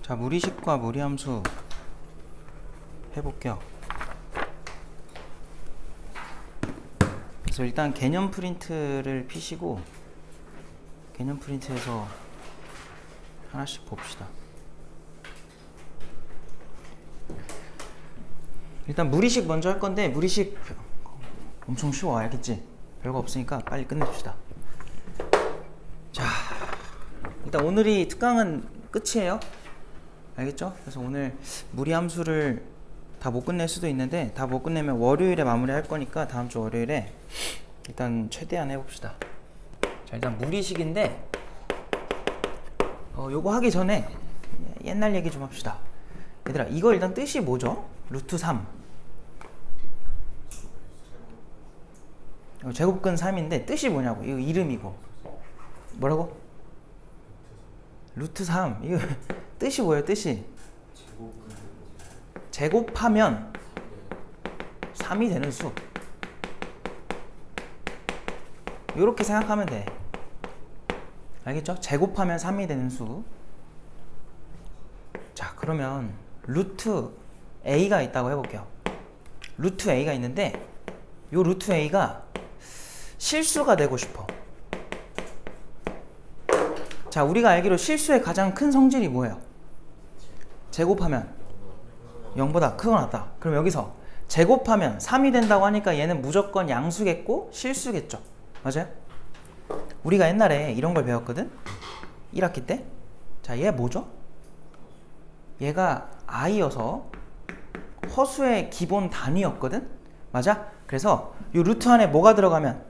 자, 무리식과 무리함수 해볼게요. 그래서 일단 개념 프린트를 피시고 개념 프린트에서 하나씩 봅시다. 일단 무리식 먼저 할 건데, 무리식 엄청 쉬워, 알겠지? 별거 없으니까 빨리 끝냅시다. 자, 일단 오늘이 특강은 끝이에요. 알겠죠? 그래서 오늘 무리함수를 다 못 끝낼 수도 있는데, 다 못 끝내면 월요일에 마무리 할 거니까 다음 주 월요일에 일단 최대한 해봅시다. 자, 일단 무리식인데 요거 하기 전에 옛날 얘기 좀 합시다. 얘들아, 이거 일단 뜻이 뭐죠? 루트 3 제곱근 3인데 뜻이 뭐냐고. 이거 이름이고. 뭐라고? 루트 3 이거 뜻이 뭐예요? 뜻이 제곱하면 3이 되는 수. 이렇게 생각하면 돼. 알겠죠? 제곱하면 3이 되는 수. 자, 그러면 루트 A가 있다고 해볼게요. 루트 A가 있는데 요 루트 A가 실수가 되고 싶어. 자, 우리가 알기로 실수의 가장 큰 성질이 뭐예요? 제곱하면 0보다 크거나 같다. 그럼 여기서 제곱하면 3이 된다고 하니까 얘는 무조건 양수겠고 실수겠죠. 맞아요? 우리가 옛날에 이런 걸 배웠거든? 1학기 때. 자, 얘 뭐죠? 얘가 i여서 허수의 기본 단위였거든? 맞아? 그래서 이 루트 안에 뭐가 들어가면,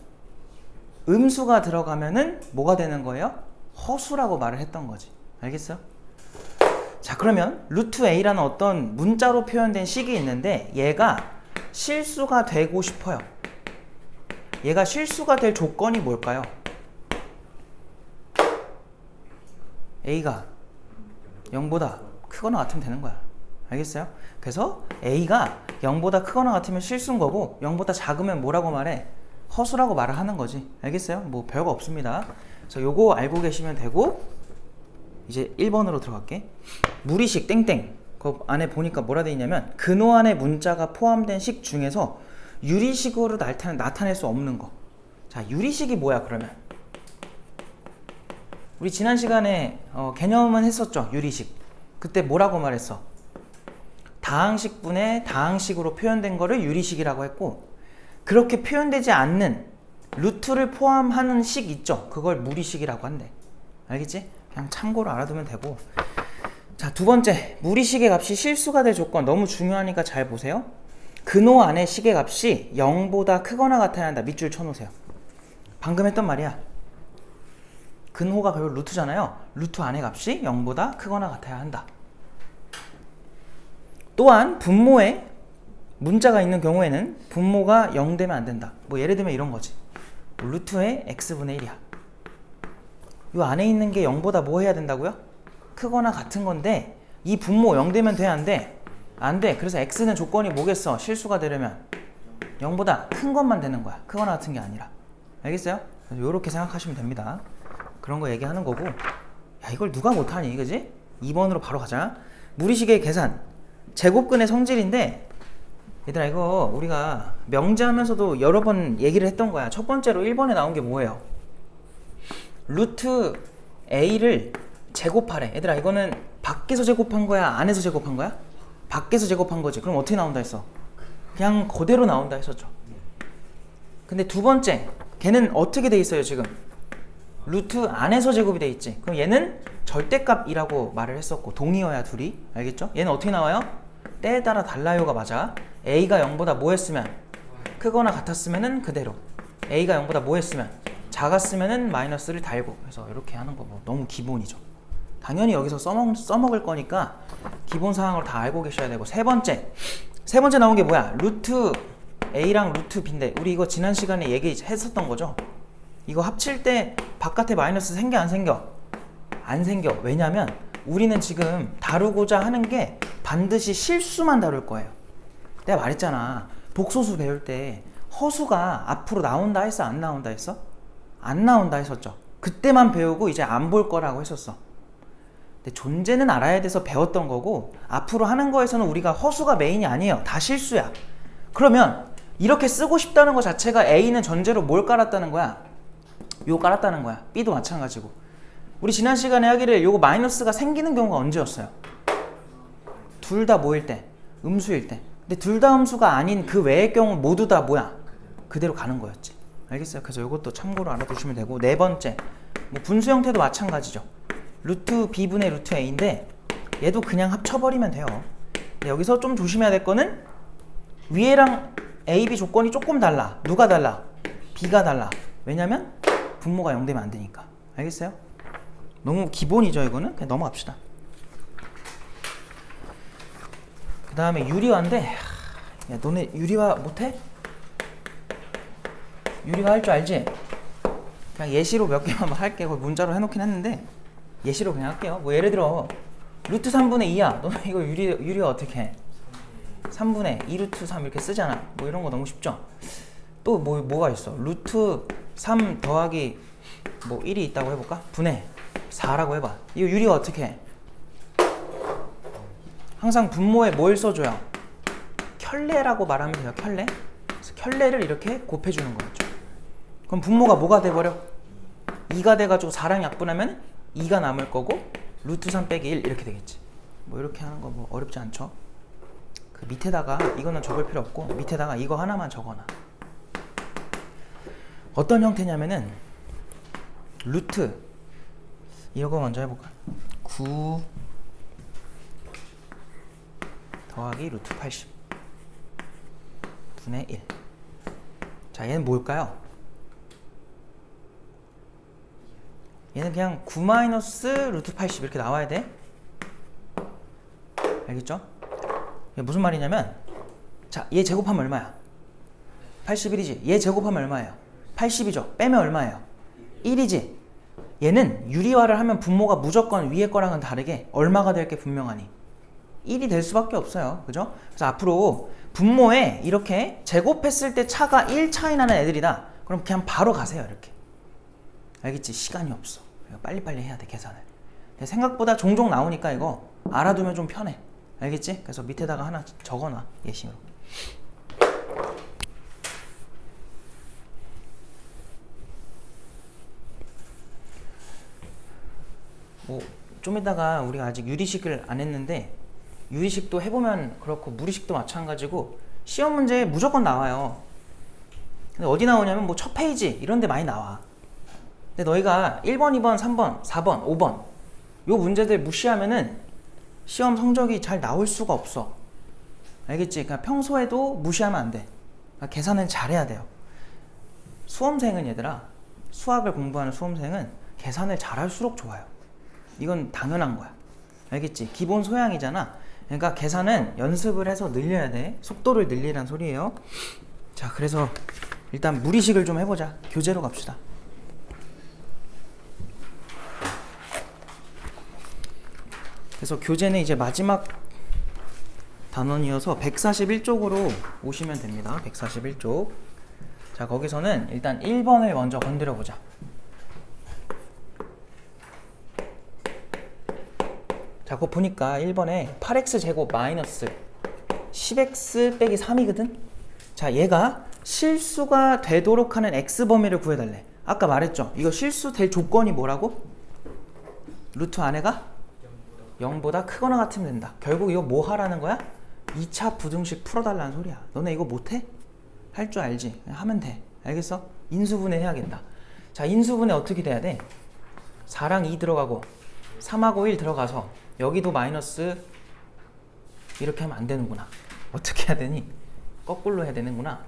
음수가 들어가면은 뭐가 되는 거예요? 허수라고 말을 했던 거지. 알겠어? 자, 그러면 루트 a라는 어떤 문자로 표현된 식이 있는데 얘가 실수가 되고 싶어요. 얘가 실수가 될 조건이 뭘까요? a가 0보다 크거나 같으면 되는 거야. 알겠어요? 그래서 a가 0보다 크거나 같으면 실수인 거고 0보다 작으면 뭐라고 말해? 허수라고 말을 하는 거지. 알겠어요? 뭐 별거 없습니다. 그래서 요거 알고 계시면 되고, 이제 1번으로 들어갈게. 무리식 땡땡. 그 안에 보니까 뭐라 돼 있냐면 근호 안에 문자가 포함된 식 중에서 유리식으로 나타낼 수 없는 거. 자, 유리식이 뭐야 그러면? 우리 지난 시간에 개념은 했었죠. 유리식. 그때 뭐라고 말했어? 다항식분의 다항식으로 표현된 거를 유리식이라고 했고, 그렇게 표현되지 않는 루트를 포함하는 식 있죠? 그걸 무리식이라고 한대. 알겠지? 그냥 참고로 알아두면 되고. 자, 두 번째, 무리식의 값이 실수가 될 조건. 너무 중요하니까 잘 보세요. 근호 안에 식의 값이 0보다 크거나 같아야 한다. 밑줄 쳐놓으세요. 방금 했던 말이야. 근호가 결국 루트잖아요. 루트 안의 값이 0보다 크거나 같아야 한다. 또한 분모에 문자가 있는 경우에는 분모가 0 되면 안 된다. 뭐 예를 들면 이런 거지. 루트의 x분의 1이야. 이 안에 있는 게 0보다 뭐 해야 된다고요? 크거나 같은 건데, 이 분모 0 되면 돼, 안 돼? 안 돼. 그래서 x는 조건이 뭐겠어? 실수가 되려면 0보다 큰 것만 되는 거야. 크거나 같은 게 아니라. 알겠어요? 이렇게 생각하시면 됩니다. 그런 거 얘기하는 거고. 야, 이걸 누가 못하니, 그지? 2번으로 바로 가자. 무리식의 계산. 제곱근의 성질인데, 얘들아, 이거 우리가 명제하면서도 여러 번 얘기를 했던 거야. 첫 번째로 1번에 나온 게 뭐예요? 루트 a를 제곱하래. 얘들아, 이거는 밖에서 제곱한 거야? 안에서 제곱한 거야? 밖에서 제곱한 거지. 그럼 어떻게 나온다 했어? 그냥 그대로 나온다 했었죠. 근데 두 번째, 걔는 어떻게 돼 있어요 지금? 루트 안에서 제곱이 돼 있지. 그럼 얘는 절대값이라고 말을 했었고, 동의어야 둘이. 알겠죠? 얘는 어떻게 나와요? 때에 따라 달라요가 맞아. a가 0보다 뭐 했으면? 크거나 같았으면은 그대로. a가 0보다 뭐 했으면? 작았으면은 마이너스를 달고. 그래서 이렇게 하는 거 뭐 너무 기본이죠. 당연히 여기서 써먹을 거니까 기본 사항을 다 알고 계셔야 되고. 세 번째 나온 게 뭐야? 루트 a랑 루트 b인데, 우리 이거 지난 시간에 얘기했었던 거죠. 이거 합칠 때 바깥에 마이너스 생겨 안 생겨? 안 생겨. 왜냐면 우리는 지금 다루고자 하는 게 반드시 실수만 다룰 거예요. 내가 말했잖아. 복소수 배울 때 허수가 앞으로 나온다 했어? 안 나온다 했어? 안 나온다 했었죠. 그때만 배우고 이제 안 볼 거라고 했었어. 근데 존재는 알아야 돼서 배웠던 거고 앞으로 하는 거에서는 우리가 허수가 메인이 아니에요. 다 실수야. 그러면 이렇게 쓰고 싶다는 것 자체가 A는 전제로 뭘 깔았다는 거야? 요 깔았다는 거야. B도 마찬가지고. 우리 지난 시간에 하기를 요거 마이너스가 생기는 경우가 언제였어요? 둘 다 뭐일 때? 음수일 때. 근데 둘 다 음수가 아닌 그 외의 경우 모두 다 뭐야? 그대로 가는 거였지. 알겠어요? 그래서 요것도 참고로 알아두시면 되고, 네 번째, 뭐 분수 형태도 마찬가지죠. 루트 B분의 루트 A인데 얘도 그냥 합쳐버리면 돼요. 근데 여기서 좀 조심해야 될 거는 위에랑 A, B 조건이 조금 달라. 누가 달라? B가 달라. 왜냐면 분모가 0 되면 안 되니까. 알겠어요? 너무 기본이죠 이거는? 그냥 넘어갑시다. 그 다음에 유리화인데, 야 너네 유리화 못해? 유리화 할 줄 알지? 그냥 예시로 몇 개만 할게. 거기 문자로 해놓긴 했는데 예시로 그냥 할게요. 뭐 예를 들어 루트 3분의 2야. 너네 이거 유리화 어떻게 해? 3분의 2 루트 3 이렇게 쓰잖아. 뭐 이런 거 너무 쉽죠? 또 뭐가 있어? 루트 3 더하기 뭐 1이 있다고 해볼까? 분의 4라고 해봐. 이거 유리화 어떻게 해? 항상 분모에 뭘 써줘요? 켤레라고 말하면 돼요. 켤레. 그래서 켤레를 이렇게 곱해주는 거죠. 그럼 분모가 뭐가 돼버려? 2가 돼가지고 4랑 약분하면 2가 남을 거고 루트 3 빼기 1 이렇게 되겠지. 뭐 이렇게 하는 거 뭐 어렵지 않죠? 그 밑에다가 이거는 적을 필요 없고 밑에다가 이거 하나만 적어놔. 어떤 형태냐면은 루트 이거 먼저 해볼까? 9 더하기 루트 80 분의 1. 자, 얘는 뭘까요? 얘는 그냥 9 마이너스 루트 80 이렇게 나와야 돼. 알겠죠? 이게 무슨 말이냐면, 자, 얘 제곱하면 얼마야? 81이지. 얘 제곱하면 얼마예요? 80이죠. 빼면 얼마예요? 1이지. 얘는 유리화를 하면 분모가 무조건 위에 거랑은 다르게 얼마가 될 게 분명하니? 1이 될 수밖에 없어요. 그죠? 그래서 앞으로 분모에 이렇게 제곱했을 때 차가 1 차이 나는 애들이다. 그럼 그냥 바로 가세요. 이렇게. 알겠지? 시간이 없어. 빨리빨리 해야 돼, 계산을. 생각보다 종종 나오니까 이거 알아두면 좀 편해. 알겠지? 그래서 밑에다가 하나 적어놔. 예시로. 뭐 좀 이따가 우리가 아직 유리식을 안 했는데 유리식도 해보면 그렇고 무리식도 마찬가지고 시험 문제에 무조건 나와요. 근데 어디 나오냐면 뭐 첫 페이지 이런 데 많이 나와. 근데 너희가 1번, 2번, 3번, 4번, 5번 요 문제들 무시하면은 시험 성적이 잘 나올 수가 없어. 알겠지? 그러니까 평소에도 무시하면 안 돼. 그러니까 계산은 잘해야 돼요. 수험생은 얘들아, 수학을 공부하는 수험생은 계산을 잘할수록 좋아요. 이건 당연한 거야. 알겠지? 기본 소양이잖아. 그러니까 계산은 연습을 해서 늘려야 돼. 속도를 늘리란 소리예요. 자, 그래서 일단 무리식을 좀 해보자. 교재로 갑시다. 그래서 교재는 이제 마지막 단원이어서 141쪽으로 오시면 됩니다. 141쪽. 자, 거기서는 일단 1번을 먼저 건드려 보자. 자, 그거 보니까 1번에 8x 제곱 마이너스 10x 빼기 3이거든? 자, 얘가 실수가 되도록 하는 x 범위를 구해달래. 아까 말했죠? 이거 실수 될 조건이 뭐라고? 루트 안에가 0보다 크거나 같으면 된다. 결국 이거 뭐 하라는 거야? 2차 부등식 풀어달라는 소리야. 너네 이거 못해? 할 줄 알지? 그냥 하면 돼. 알겠어? 인수분해 해야겠다. 자, 인수분해 어떻게 돼야 돼? 4랑 2 들어가고 3하고 1 들어가서 여기도 마이너스 이렇게 하면 안 되는구나. 어떻게 해야 되니? 거꾸로 해야 되는구나.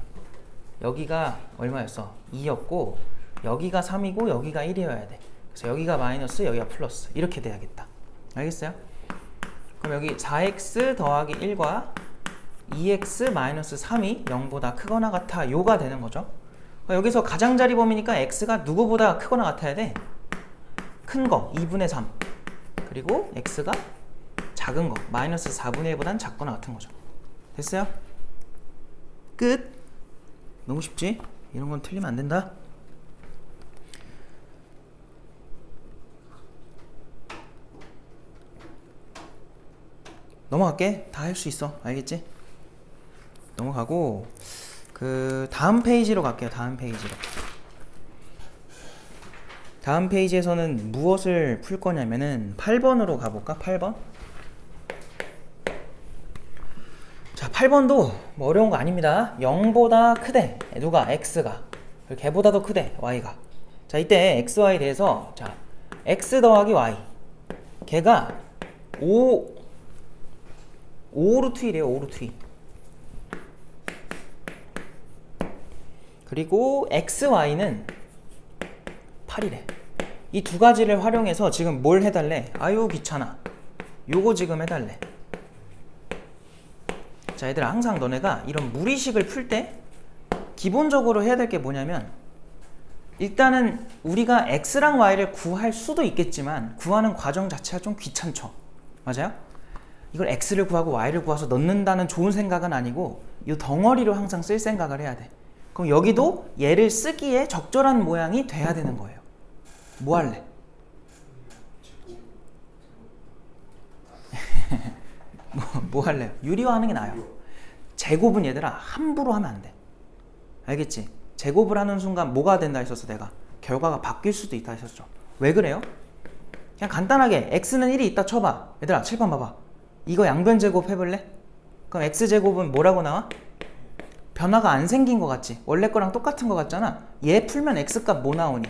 여기가 얼마였어? 2였고 여기가 3이고 여기가 1이어야 돼. 그래서 여기가 마이너스 여기가 플러스 이렇게 돼야겠다. 알겠어요? 그럼 여기 4x 더하기 1과 2x 마이너스 3이 0보다 크거나 같아 요가 되는 거죠. 여기서 가장자리 범위니까 x가 누구보다 크거나 같아야 돼? 큰 거 2분의 3 그리고 x가 작은 거 마이너스 4분의 1보단 작거나 같은 거죠. 됐어요? 끝. 너무 쉽지? 이런 건 틀리면 안 된다. 넘어갈게. 다 할 수 있어. 알겠지? 넘어가고 그 다음 페이지로 갈게요. 다음 페이지로. 다음 페이지에서는 무엇을 풀 거냐면은 8번으로 가볼까? 8번. 자, 8번도 뭐 어려운 거 아닙니다. 0보다 크대. 누가? x가. 그리고 걔보다도 크대. y가. 자, 이때 x, y 대해서 자, x 더하기 y. 걔가 5 루트 1이에요. 5 루트 2. 그리고 x, y는 8이래. 이 두 가지를 활용해서 지금 뭘 해달래? 아유 귀찮아. 요거 지금 해달래. 자, 얘들아, 항상 너네가 이런 무리식을 풀 때 기본적으로 해야 될 게 뭐냐면, 일단은 우리가 x랑 y를 구할 수도 있겠지만 구하는 과정 자체가 좀 귀찮죠. 맞아요? 이걸 x를 구하고 y를 구해서 넣는다는 좋은 생각은 아니고 이 덩어리로 항상 쓸 생각을 해야 돼. 그럼 여기도 얘를 쓰기에 적절한 모양이 돼야 되는 거예요. 뭐 할래? 뭐 할래요? 유리화하는 게 나아요. 제곱은 얘들아 함부로 하면 안 돼. 알겠지? 제곱을 하는 순간 뭐가 된다 했었어 내가? 결과가 바뀔 수도 있다 했었죠. 왜 그래요? 그냥 간단하게 x는 1이 있다 쳐봐. 얘들아 칠판 봐봐. 이거 양변 제곱 해볼래? 그럼 x제곱은 뭐라고 나와? 변화가 안 생긴 거 같지? 원래 거랑 똑같은 거 같잖아. 얘 풀면 x값 뭐 나오니?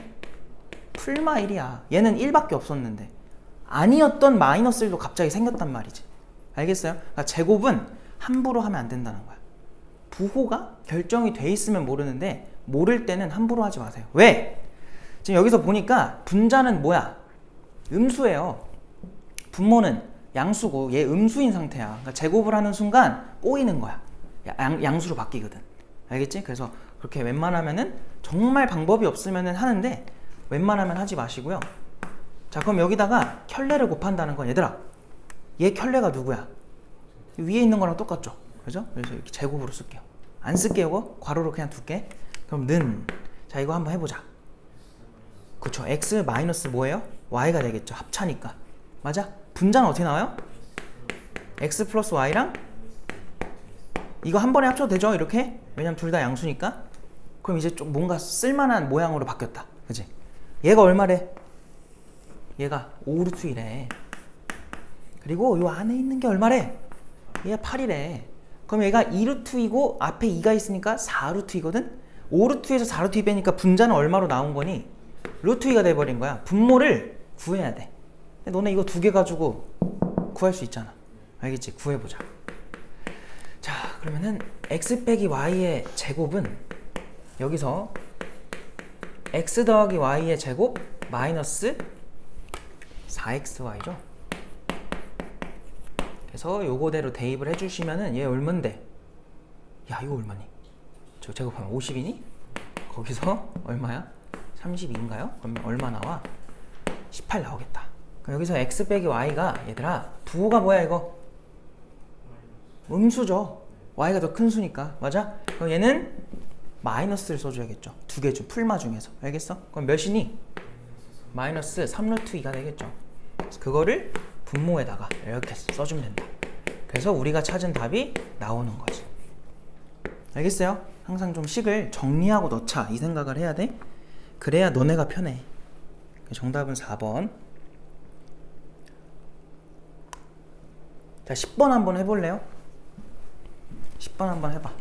풀마 1이야. 얘는 1밖에 없었는데 아니었던 마이너스 1도 갑자기 생겼단 말이지. 알겠어요? 그러니까 제곱은 함부로 하면 안 된다는 거야. 부호가 결정이 돼 있으면 모르는데 모를 때는 함부로 하지 마세요. 왜? 지금 여기서 보니까 분자는 뭐야? 음수예요. 분모는 양수고 얘 음수인 상태야. 그러니까 제곱을 하는 순간 꼬이는 거야. 양수로 바뀌거든. 알겠지? 그래서 그렇게 웬만하면은 정말 방법이 없으면은 하는데 웬만하면 하지 마시고요. 자, 그럼 여기다가 켤레를 곱한다는 건 얘들아 얘 켤레가 누구야? 위에 있는 거랑 똑같죠? 그죠? 그래서 이렇게 제곱으로 쓸게요. 안 쓸게요. 이거 괄호로 그냥 둘게. 그럼 는. 자, 이거 한번 해보자. 그쵸? x 마이너스 뭐예요? y가 되겠죠. 합차니까. 맞아? 분자는 어떻게 나와요? x 플러스 y랑 이거 한 번에 합쳐도 되죠? 이렇게? 왜냐면 둘 다 양수니까. 그럼 이제 좀 뭔가 쓸만한 모양으로 바뀌었다. 그치? 얘가 얼마래? 얘가 5루트 1에. 그리고 요 안에 있는 게 얼마래? 얘가 8이래. 그럼 얘가 2루트이고 앞에 2가 있으니까 4루트이거든? 5루트에서 4루트 2 빼니까 분자는 얼마로 나온 거니? 루트 2가 돼버린 거야. 분모를 구해야 돼. 너네 이거 두 개 가지고 구할 수 있잖아. 알겠지? 구해보자. 자, 그러면은 x 빼기 y의 제곱은 여기서 x 더하기 y의 제곱 마이너스 4xy죠. 그래서 요거대로 대입을 해주시면은 얘 얼만데? 야, 이거 얼마니? 저 제곱하면 50이니? 거기서 얼마야? 32인가요? 그러면 얼마 나와? 18 나오겠다. 그럼 여기서 x 빼기 y가 얘들아 부호가 뭐야 이거? 음수죠. y가 더 큰 수니까. 맞아? 그럼 얘는 마이너스를 써줘야겠죠. 두 개 중 풀마 중에서. 알겠어? 그럼 몇이니? 마이너스 3루트 2가 되겠죠. 그래서 그거를 분모에다가 이렇게 써주면 된다. 그래서 우리가 찾은 답이 나오는 거지. 알겠어요? 항상 좀 식을 정리하고 넣자 이 생각을 해야 돼. 그래야 너네가 편해. 정답은 4번. 자, 10번 한번 해볼래요? 10번 한번 해봐.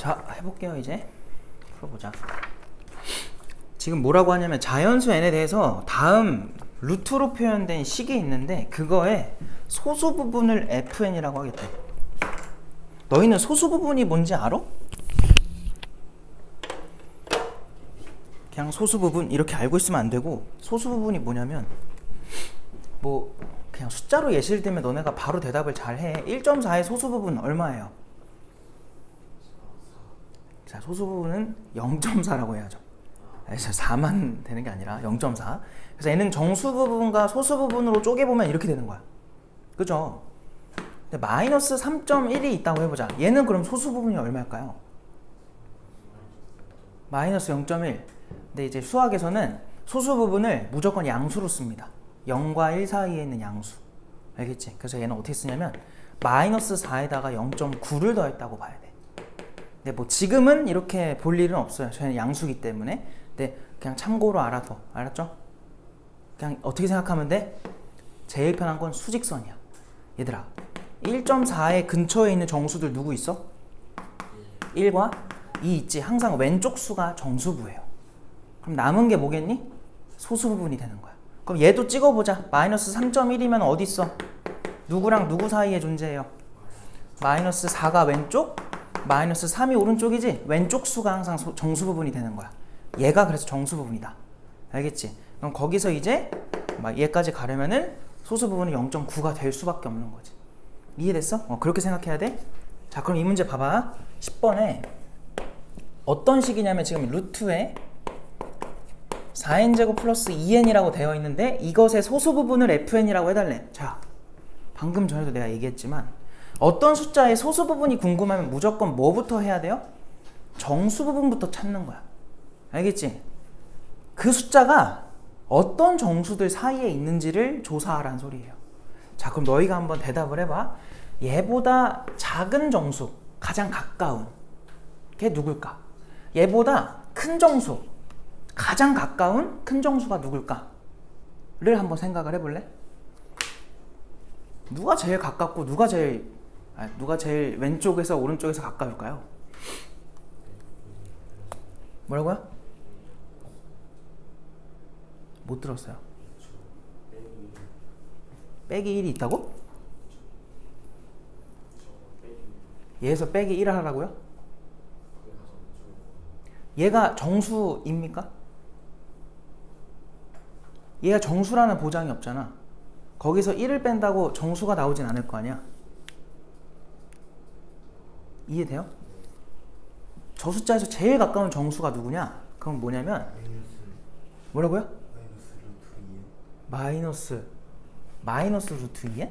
자, 해볼게요. 이제 풀어보자. 지금 뭐라고 하냐면 자연수 n에 대해서 다음 루트로 표현된 식이 있는데 그거에 소수 부분을 fn이라고 하겠대. 너희는 소수 부분이 뭔지 알아? 그냥 소수 부분 이렇게 알고 있으면 안 되고, 소수 부분이 뭐냐면 뭐 그냥 숫자로 예시를 들면 너네가 바로 대답을 잘해. 1.4의 소수 부분은 얼마예요? 자, 소수 부분은 0.4라고 해야죠. 그래서 4만 되는 게 아니라 0.4. 그래서 얘는 정수 부분과 소수 부분으로 쪼개보면 이렇게 되는 거야. 그죠? 근데 마이너스 3.1이 있다고 해보자. 얘는 그럼 소수 부분이 얼마일까요? 마이너스 0.1. 근데 이제 수학에서는 소수 부분을 무조건 양수로 씁니다. 0과 1 사이에 있는 양수. 알겠지? 그래서 얘는 어떻게 쓰냐면 마이너스 4에다가 0.9를 더했다고 봐야 돼. 근데 뭐 지금은 이렇게 볼 일은 없어요. 저희는 양수기 때문에. 근데 그냥 참고로 알아둬. 알았죠? 그냥 어떻게 생각하면 돼? 제일 편한 건 수직선이야. 얘들아, 1.4의 근처에 있는 정수들 누구 있어? 1과 2 있지. 항상 왼쪽 수가 정수부예요. 그럼 남은 게 뭐겠니? 소수 부분이 되는 거야. 그럼 얘도 찍어보자. 마이너스 3.1이면 어디 있어? 누구랑 누구 사이에 존재해요? 마이너스 4가 왼쪽, 마이너스 3이 오른쪽이지? 왼쪽 수가 항상 정수 부분이 되는 거야. 얘가 그래서 정수 부분이다. 알겠지? 그럼 거기서 이제 얘까지 가려면은 소수 부분은 0.9가 될 수밖에 없는 거지. 이해됐어? 그렇게 생각해야 돼? 자, 그럼 이 문제 봐봐. 10번에 어떤 식이냐면 지금 루트에 4n제곱 플러스 2n이라고 되어 있는데 이것의 소수 부분을 fn이라고 해달래. 자, 방금 전에도 내가 얘기했지만 어떤 숫자의 소수 부분이 궁금하면 무조건 뭐부터 해야 돼요? 정수 부분부터 찾는 거야. 알겠지? 그 숫자가 어떤 정수들 사이에 있는지를 조사하라는 소리예요. 자, 그럼 너희가 한번 대답을 해봐. 얘보다 작은 정수, 가장 가까운 게 누굴까? 얘보다 큰 정수, 가장 가까운 큰 정수가 누굴까? 를 한번 생각을 해볼래? 누가 제일 가깝고 누가 제일 왼쪽에서 오른쪽에서 가까울까요? 뭐라고요? 못 들었어요. 빼기 1이 있다고? 얘에서 빼기 1을 하라고요? 얘가 정수입니까? 얘가 정수라는 보장이 없잖아. 거기서 1을 뺀다고 정수가 나오진 않을 거 아니야. 이해돼요? 저 숫자에서 제일 가까운 정수가 누구냐? 그건 뭐냐면 뭐라고요? 마이너스 루트 2에?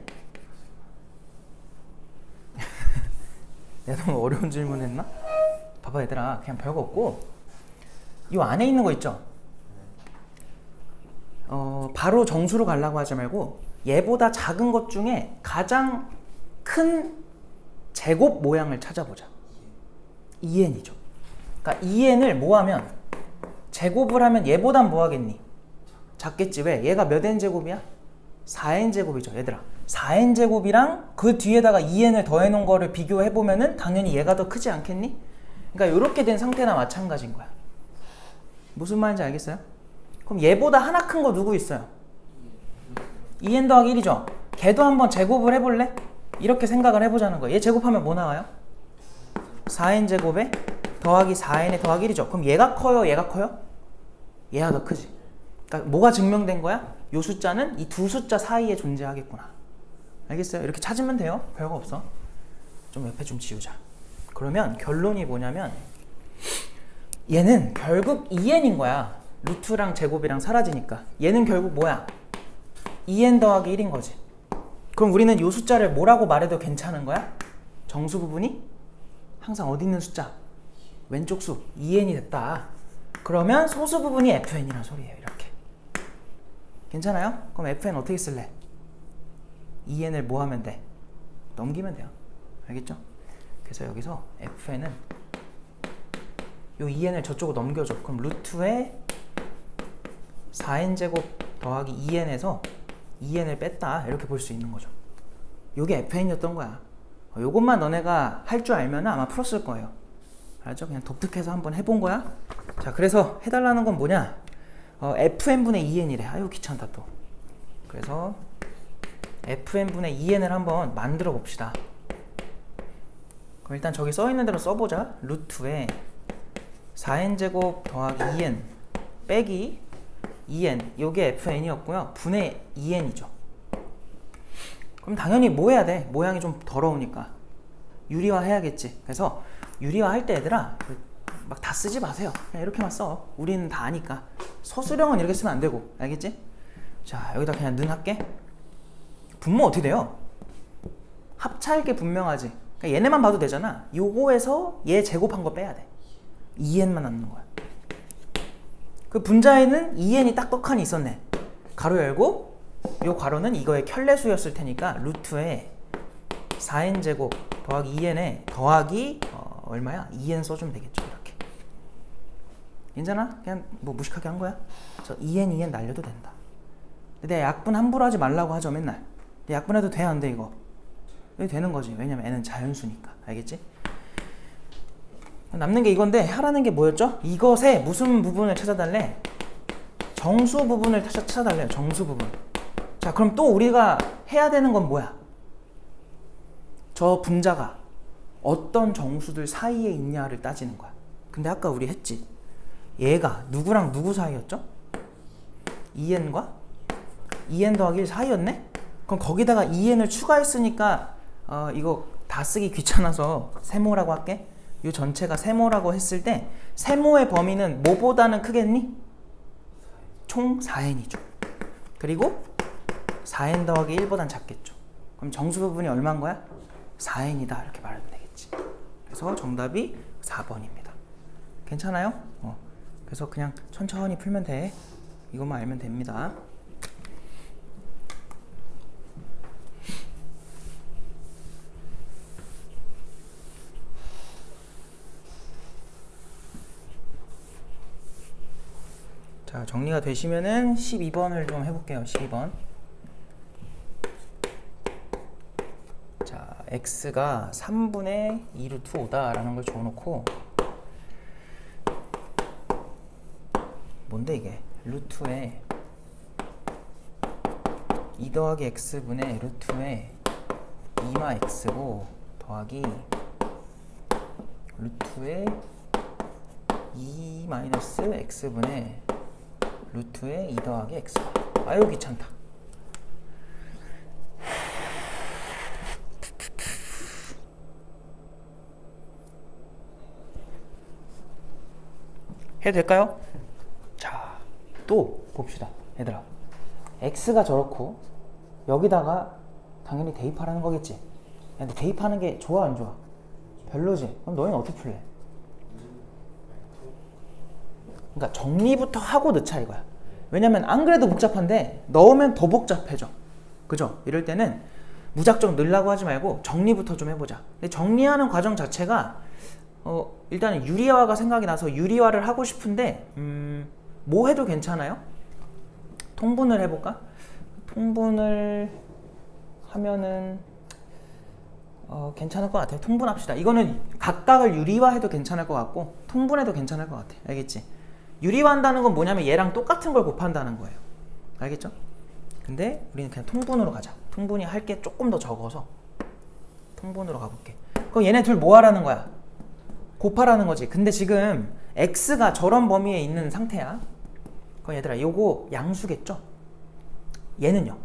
내가 너무 어려운 질문 했나? 봐봐 얘들아, 그냥 별거 없고 이 안에 있는 거 있죠? 바로 정수로 가려고 하지 말고 얘보다 작은 것 중에 가장 큰 제곱 모양을 찾아보자. 2n이죠. 그러니까 2n을 뭐하면 제곱을 하면 얘보단 뭐 하겠니? 작겠지. 왜? 얘가 몇 n제곱이야? 4n제곱이죠. 얘들아, 4n제곱이랑 그 뒤에다가 2n을 더해 놓은 거를 비교해 보면은 당연히 얘가 더 크지 않겠니? 그러니까 이렇게 된 상태나 마찬가지인 거야. 무슨 말인지 알겠어요? 그럼 얘보다 하나 큰 거 누구 있어요? 2n 더하기 1이죠. 걔도 한번 제곱을 해볼래? 이렇게 생각을 해보자는 거예요. 얘 제곱하면 뭐 나와요? 4n제곱에 더하기 4n에 더하기 1이죠. 그럼 얘가 커요? 얘가 커요? 얘가 더 크지. 그러니까 뭐가 증명된 거야? 이 숫자는 이 두 숫자 사이에 존재하겠구나. 알겠어요? 이렇게 찾으면 돼요. 별거 없어. 좀 옆에 좀 지우자. 그러면 결론이 뭐냐면 얘는 결국 2n인 거야. 루트랑 제곱이랑 사라지니까. 얘는 결국 뭐야? 2n 더하기 1인 거지. 그럼 우리는 이 숫자를 뭐라고 말해도 괜찮은 거야? 정수 부분이 항상 어디 있는 숫자? 왼쪽 수 2n이 됐다. 그러면 소수 부분이 fn이라는 소리예요. 이렇게. 괜찮아요? 그럼 fn 어떻게 쓸래? 2n을 뭐 하면 돼? 넘기면 돼요. 알겠죠? 그래서 여기서 fn은 요 2n을 저쪽으로 넘겨줘. 그럼 루트에 4n제곱 더하기 2n에서 2n을 뺐다. 이렇게 볼 수 있는 거죠. 요게 fn이었던 거야. 요것만 너네가 할 줄 알면 아마 풀었을 거예요. 알죠? 그냥 독특해서 한번 해본 거야. 자, 그래서 해달라는 건 뭐냐? fn분의 2n이래. 아유 귀찮다 또. 그래서 fn분의 2n을 한번 만들어 봅시다. 그럼 일단 저기 써있는 대로 써보자. 루트에 4n제곱 더하기 2n 빼기 2n, 요게 fn이었고요. 분의 2n이죠. 그럼 당연히 뭐 해야 돼? 모양이 좀 더러우니까 유리화 해야겠지. 그래서 유리화 할 때 얘들아 막 다 쓰지 마세요. 그냥 이렇게만 써. 우리는 다 아니까. 서술형은 이렇게 쓰면 안 되고, 알겠지? 자, 여기다 그냥 는 할게. 분모 어떻게 돼요? 합차일게 분명하지. 그러니까 얘네만 봐도 되잖아. 요거에서 얘 제곱한 거 빼야 돼. 2n만 남는 거야. 그 분자에는 2n이 딱 떡하니 있었네. 가로 열고 요 가로는 이거의 켤레수였을 테니까 루트에 4n제곱 더하기 2n에 더하기 얼마야? 2n 써주면 되겠죠. 이렇게. 괜찮아? 그냥 뭐 무식하게 한 거야. 저 2n 날려도 된다. 근데 약분 함부로 하지 말라고 하죠 맨날. 약분해도 돼 안 돼 이거? 이거 되는 거지. 왜냐면 n은 자연수니까. 알겠지? 남는 게 이건데 하라는 게 뭐였죠? 이것의 무슨 부분을 찾아달래? 정수 부분을 찾아달래요. 정수 부분. 자, 그럼 또 우리가 해야 되는 건 뭐야? 저 분자가 어떤 정수들 사이에 있냐를 따지는 거야. 근데 아까 우리 했지. 얘가 누구랑 누구 사이였죠? 2n과 2n 더하기 1 사이였네? 그럼 거기다가 2n을 추가했으니까 이거 다 쓰기 귀찮아서 세모라고 할게. 이 전체가 세모라고 했을 때 세모의 범위는 뭐보다는 크겠니? 총 4n이죠. 그리고 4n 더하기 1보단 작겠죠. 그럼 정수 부분이 얼마인 거야? 4n이다 이렇게 말하면 되겠지. 그래서 정답이 4번입니다. 괜찮아요? 그래서 그냥 천천히 풀면 돼. 이것만 알면 됩니다. 자, 정리가 되시면은 12번을 좀 해볼게요. 12번. 자, x가 3분의 2 루트 5다 라는 걸 줘놓고 뭔데 이게? 루트에 2 더하기 x분의 루트에 2마 x고 더하기 루트에 2 마이너스 x분의 루트에 2 더하기 x. 아유 귀찮다. 해도 될까요? 자, 또 봅시다 얘들아. x가 저렇고 여기다가 당연히 대입하라는 거겠지. 근데 대입하는 게 좋아 안 좋아? 별로지. 그럼 너희는 어떻게 풀래? 그러니까 정리부터 하고 넣자 이거야. 왜냐면 안 그래도 복잡한데 넣으면 더 복잡해져. 그죠? 이럴 때는 무작정 넣으려고 하지 말고 정리부터 좀 해보자. 근데 정리하는 과정 자체가 일단은 유리화가 생각이 나서 유리화를 하고 싶은데 뭐 해도 괜찮아요? 통분을 해볼까? 통분을 하면은 괜찮을 것 같아요. 통분합시다. 이거는 각각을 유리화해도 괜찮을 것 같고 통분해도 괜찮을 것 같아. 알겠지? 유리화한다는 건 뭐냐면 얘랑 똑같은 걸 곱한다는 거예요. 알겠죠? 근데 우리는 그냥 통분으로 가자. 통분이 할 게 조금 더 적어서 통분으로 가볼게. 그럼 얘네 둘 뭐 하라는 거야? 곱하라는 거지. 근데 지금 x가 저런 범위에 있는 상태야. 그럼 얘들아 요거 양수겠죠? 얘는요?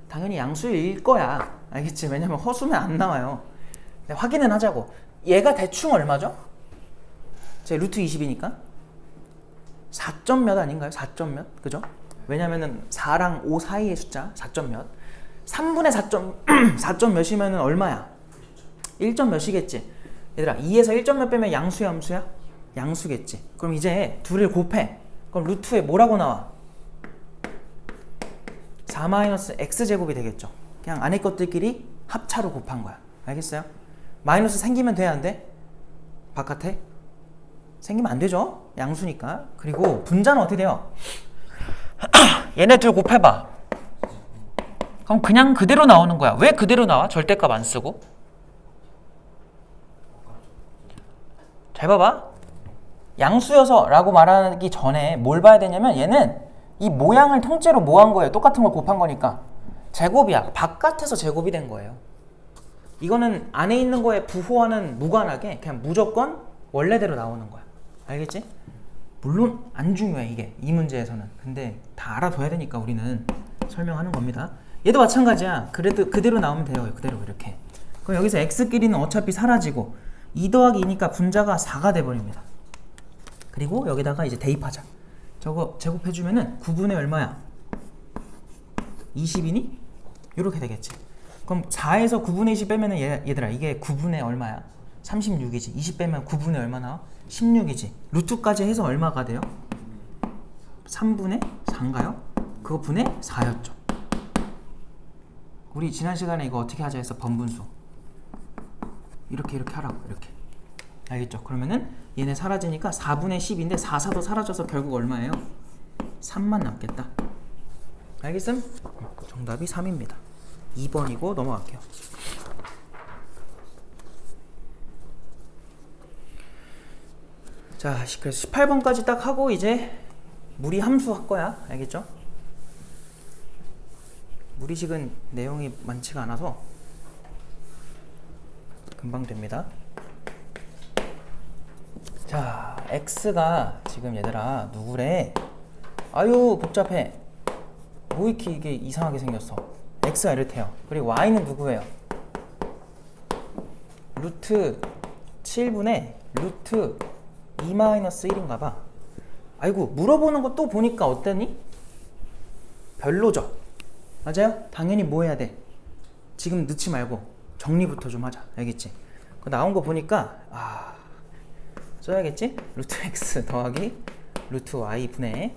당연히 양수일 거야. 알겠지? 왜냐면 허수면 안 나와요. 근데 확인은 하자고. 얘가 대충 얼마죠? 제 루트 20이니까 4점 몇 아닌가요? 4점 몇? 그죠? 왜냐면은 4랑 5 사이의 숫자 4점 몇. 3분의 4점 몇이면은 얼마야? 1점 몇이겠지? 얘들아 2에서 1점 몇 빼면 양수야 함수야? 양수겠지. 그럼 이제 둘을 곱해. 그럼 루트에 뭐라고 나와? 4-x제곱이 되겠죠. 그냥 안에 것들끼리 합차로 곱한 거야. 알겠어요? 마이너스 생기면 돼 안 돼? 바깥에? 생기면 안 되죠? 양수니까. 그리고 분자는 어떻게 돼요? 얘네 둘 곱해봐. 그럼 그냥 그대로 나오는 거야. 왜 그대로 나와? 절대값 안 쓰고. 잘 봐봐. 양수여서 라고 말하기 전에 뭘 봐야 되냐면 얘는 이 모양을 통째로 뭐 한 거예요? 똑같은 걸 곱한 거니까 제곱이야. 바깥에서 제곱이 된 거예요. 이거는 안에 있는 거에 부호와는 무관하게 그냥 무조건 원래대로 나오는 거야. 알겠지? 물론 안 중요해 이게 이 문제에서는. 근데 다 알아둬야 되니까 우리는 설명하는 겁니다. 얘도 마찬가지야. 그래도 그대로 나오면 돼요. 그대로 이렇게. 그럼 여기서 x끼리는 어차피 사라지고 2 더하기 2니까 분자가 4가 돼버립니다. 그리고 여기다가 이제 대입하자. 저거 제곱해주면은 9분의 얼마야? 20이니? 이렇게 되겠지. 그럼 4에서 9분의 20 빼면은 얘들아 이게 9분의 얼마야? 36이지. 20 빼면 9분의 얼마 나와? 16이지. 루트까지 해서 얼마가 돼요? 3분의 4인가요? 그거 분의 4였죠. 우리 지난 시간에 이거 어떻게 하자 해서 번분수. 이렇게 하라고. 이렇게. 알겠죠? 그러면은 얘네 사라지니까 4분의 10인데 4, 4도 사라져서 결국 얼마예요? 3만 남겠다. 알겠음? 정답이 3입니다. 2번이고 넘어갈게요. 자, 그래서 18번까지 딱 하고 이제 무리 함수 할 거야. 알겠죠? 무리식은 내용이 많지가 않아서 금방 됩니다. 자, x가 지금 얘들아 누구래? 아유 복잡해. 뭐 이렇게 이게 이상하게 생겼어. x가 이렇대요. 그리고 y는 누구예요? 루트 7분의 루트 2-1인가 봐. 아이고 물어보는 거 또 보니까 어떠니? 별로죠? 맞아요? 당연히 뭐 해야 돼? 지금 넣지 말고 정리부터 좀 하자. 알겠지? 나온 거 보니까 써야겠지? 루트 x 더하기 루트 y 분의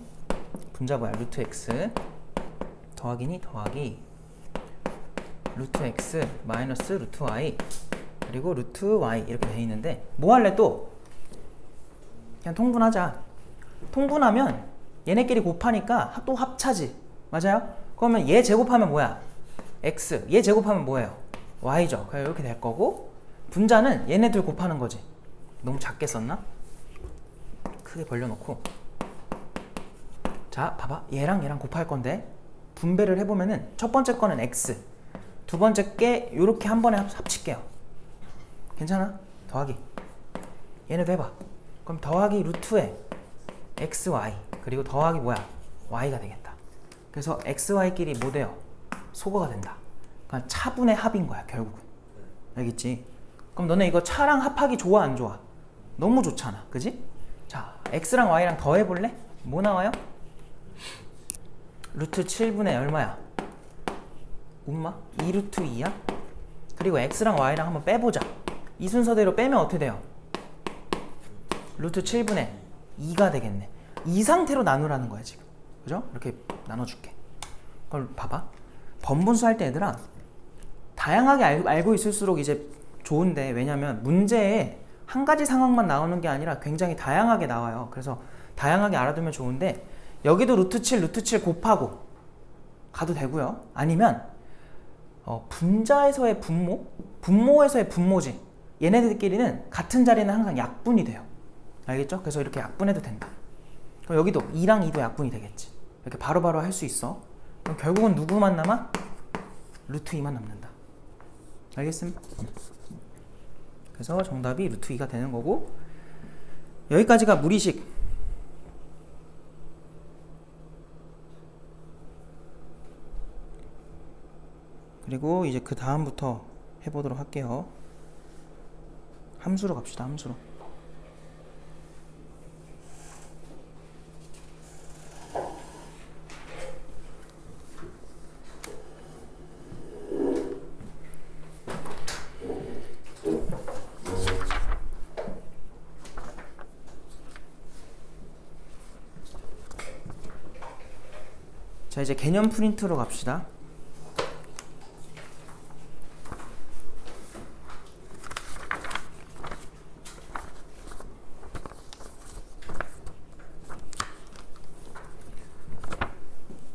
분자 뭐야? 루트 x 더하기니 더하기 루트 x 마이너스 루트 y 그리고 루트 y 이렇게 돼 있는데 뭐 할래 또? 그냥 통분하자. 통분하면 얘네끼리 곱하니까 또 합차지. 맞아요? 그러면 얘 제곱하면 뭐야? x. 얘 제곱하면 뭐예요? y죠. 그냥 이렇게 될 거고 분자는 얘네들 곱하는 거지. 너무 작게 썼나? 크게 벌려놓고 자 봐봐. 얘랑 얘랑 곱할 건데 분배를 해보면은 첫 번째 거는 x 두 번째 게 요렇게 한 번에 합칠게요. 괜찮아? 더하기 얘네도 해봐. 그럼 더하기 루트에 xy 그리고 더하기 뭐야? y가 되겠다. 그래서 xy끼리 뭐 돼요? 소거가 된다. 그러니까 차분의 합인 거야 결국은. 알겠지? 그럼 너네 이거 차랑 합하기 좋아 안 좋아? 너무 좋잖아. 그지? 자 x랑 y랑 더해볼래? 뭐 나와요? 루트 7분의 얼마야? 엄마? 2루트 2야? 그리고 x랑 y랑 한번 빼보자. 이 순서대로 빼면 어떻게 돼요? 루트 7분의 2가 되겠네. 이 상태로 나누라는 거야 지금. 그죠? 이렇게 나눠줄게. 그걸 봐봐. 번분수 할 때 얘들아 다양하게 알고 있을수록 이제 좋은데 왜냐면 문제에 한 가지 상황만 나오는 게 아니라 굉장히 다양하게 나와요. 그래서 다양하게 알아두면 좋은데 여기도 루트 7, 루트 7 곱하고 가도 되고요. 아니면 분자에서의 분모, 분모에서의 분모지. 얘네들끼리는 같은 자리는 항상 약분이 돼요. 알겠죠? 그래서 이렇게 약분해도 된다. 그럼 여기도 2랑 2도 약분이 되겠지. 이렇게 바로바로 할 수 있어. 그럼 결국은 누구만 남아? 루트 2만 남는다. 알겠음? 그래서 정답이 루트 2가 되는 거고 여기까지가 무리식. 그리고 이제 그 다음부터 해보도록 할게요. 함수로 갑시다. 함수로. 자 이제 개념 프린트로 갑시다.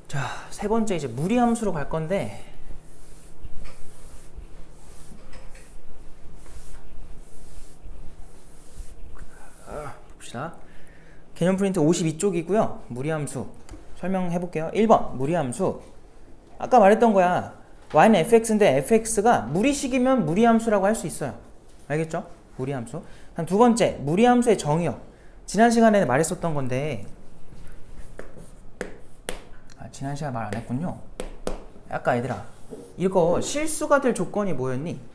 자, 세 번째 이제 무리함수로 갈 건데 봅시다. 개념 프린트 52쪽이고요. 무리함수 설명해 볼게요. 1번 무리함수. 아까 말했던 거야. y는 fx인데 fx가 무리식이면 무리함수라고 할 수 있어요. 알겠죠? 무리함수. 한 두 번째 무리함수의 정의역. 지난 시간에 말했었던 건데 지난 시간에 말 안 했군요. 아까 얘들아 이거 실수가 될 조건이 뭐였니?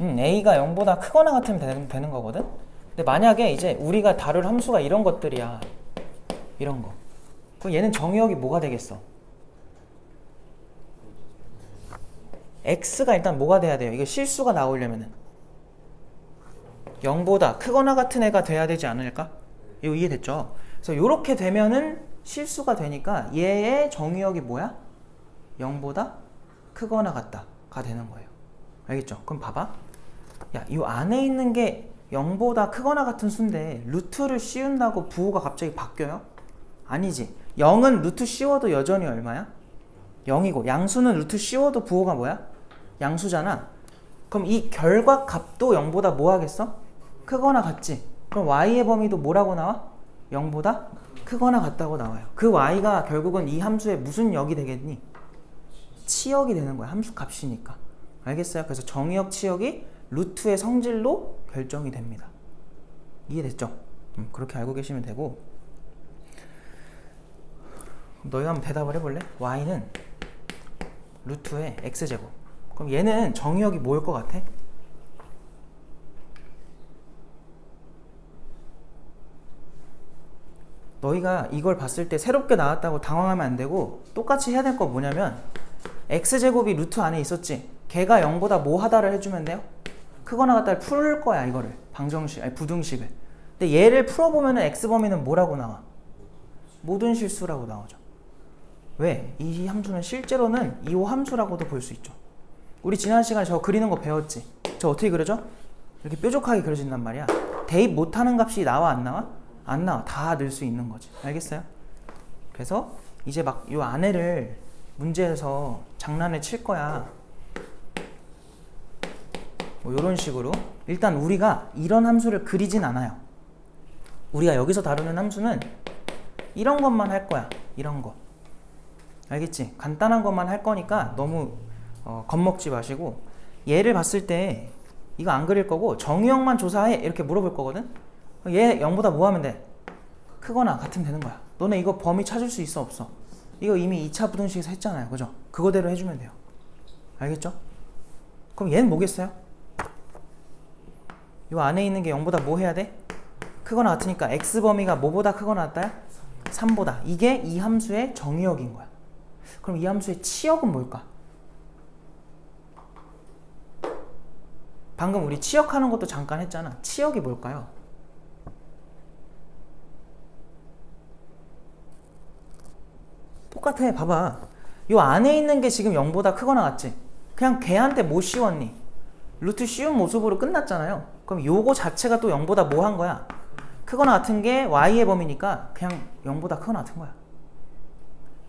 a가 0보다 크거나 같으면 되는 거거든? 근데 만약에 이제 우리가 다룰 함수가 이런 것들이야. 이런 거. 그럼 얘는 정의역이 뭐가 되겠어? x가 일단 뭐가 돼야 돼요? 이게 실수가 나오려면은 0보다 크거나 같은 애가 돼야 되지 않을까? 이거 이해됐죠? 그래서 이렇게 되면은 실수가 되니까 얘의 정의역이 뭐야? 0보다 크거나 같다가 되는 거예요. 알겠죠? 그럼 봐봐. 야, 이 안에 있는 게 0보다 크거나 같은 수인데 루트를 씌운다고 부호가 갑자기 바뀌어요? 아니지. 0은 루트 씌워도 여전히 얼마야? 0이고 양수는 루트 씌워도 부호가 뭐야? 양수잖아. 그럼 이 결과값도 0보다 뭐 하겠어? 크거나 같지. 그럼 y의 범위도 뭐라고 나와? 0보다 크거나 같다고 나와요. 그 y가 결국은 이 함수의 무슨 역이 되겠니? 치역이 되는 거야. 함수 값이니까. 알겠어요? 그래서 정의역 치역이 루트의 성질로 결정이 됩니다. 이해됐죠? 그렇게 알고 계시면 되고. 그럼 너희가 한번 대답을 해볼래? y는 루트의 x제곱. 그럼 얘는 정의역이 뭐일 것 같아? 너희가 이걸 봤을 때 새롭게 나왔다고 당황하면 안 되고 똑같이 해야 될 거 뭐냐면 x제곱이 루트 안에 있었지. 걔가 0보다 뭐 하다를 해주면 돼요? 크거나 같다를 풀 거야 이거를. 방정식, 아니 부등식을. 근데 얘를 풀어보면 x범위는 뭐라고 나와? 모든 실수라고 나오죠. 왜? 이 함수는 실제로는 2호 함수라고도 볼 수 있죠. 우리 지난 시간에 저 그리는 거 배웠지? 저 어떻게 그려져? 이렇게 뾰족하게 그려진단 말이야. 대입 못하는 값이 나와 안 나와? 안 나와. 다 넣을 수 있는 거지. 알겠어요? 그래서 이제 막 이 안에를 문제에서 장난을 칠 거야. 뭐 이런 식으로. 일단 우리가 이런 함수를 그리진 않아요. 우리가 여기서 다루는 함수는 이런 것만 할 거야. 이런 거. 알겠지? 간단한 것만 할 거니까 너무 겁먹지 마시고 얘를 봤을 때 이거 안 그릴 거고 정의역만 조사해 이렇게 물어볼 거거든? 얘 0보다 뭐 하면 돼? 크거나 같으면 되는 거야. 너네 이거 범위 찾을 수 있어 없어? 이거 이미 2차 부등식에서 했잖아요. 그죠? 그거대로 해주면 돼요. 알겠죠? 그럼 얘는 뭐겠어요? 이 안에 있는 게 0보다 뭐 해야 돼? 크거나 같으니까 x범위가 뭐보다 크거나 같다야? 3보다. 이게 이 함수의 정의역인 거야. 그럼 이 함수의 치역은 뭘까? 방금 우리 치역하는 것도 잠깐 했잖아. 치역이 뭘까요? 똑같아. 봐봐. 요 안에 있는 게 지금 0보다 크거나 같지? 그냥 걔한테 뭐 씌웠니? 루트 씌운 모습으로 끝났잖아요. 그럼 요거 자체가 또 0보다 뭐 한 거야? 크거나 같은 게 y의 범위니까 그냥 0보다 크거나 같은 거야.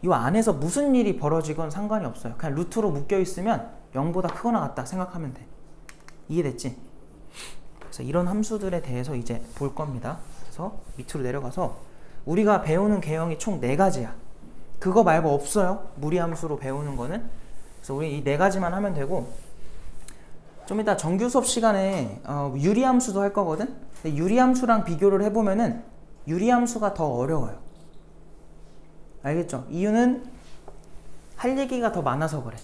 요 안에서 무슨 일이 벌어지건 상관이 없어요. 그냥 루트로 묶여 있으면 0보다 크거나 같다 생각하면 돼. 이해됐지? 그래서 이런 함수들에 대해서 이제 볼 겁니다. 그래서 밑으로 내려가서 우리가 배우는 개형이 총 4가지야. 그거 말고 없어요. 무리함수로 배우는 거는. 그래서 우리 이 4가지만 하면 되고 좀 이따 정규 수업 시간에 유리함수도 할 거거든. 근데 유리함수랑 비교를 해보면은 유리함수가 더 어려워요. 알겠죠? 이유는 할 얘기가 더 많아서 그래.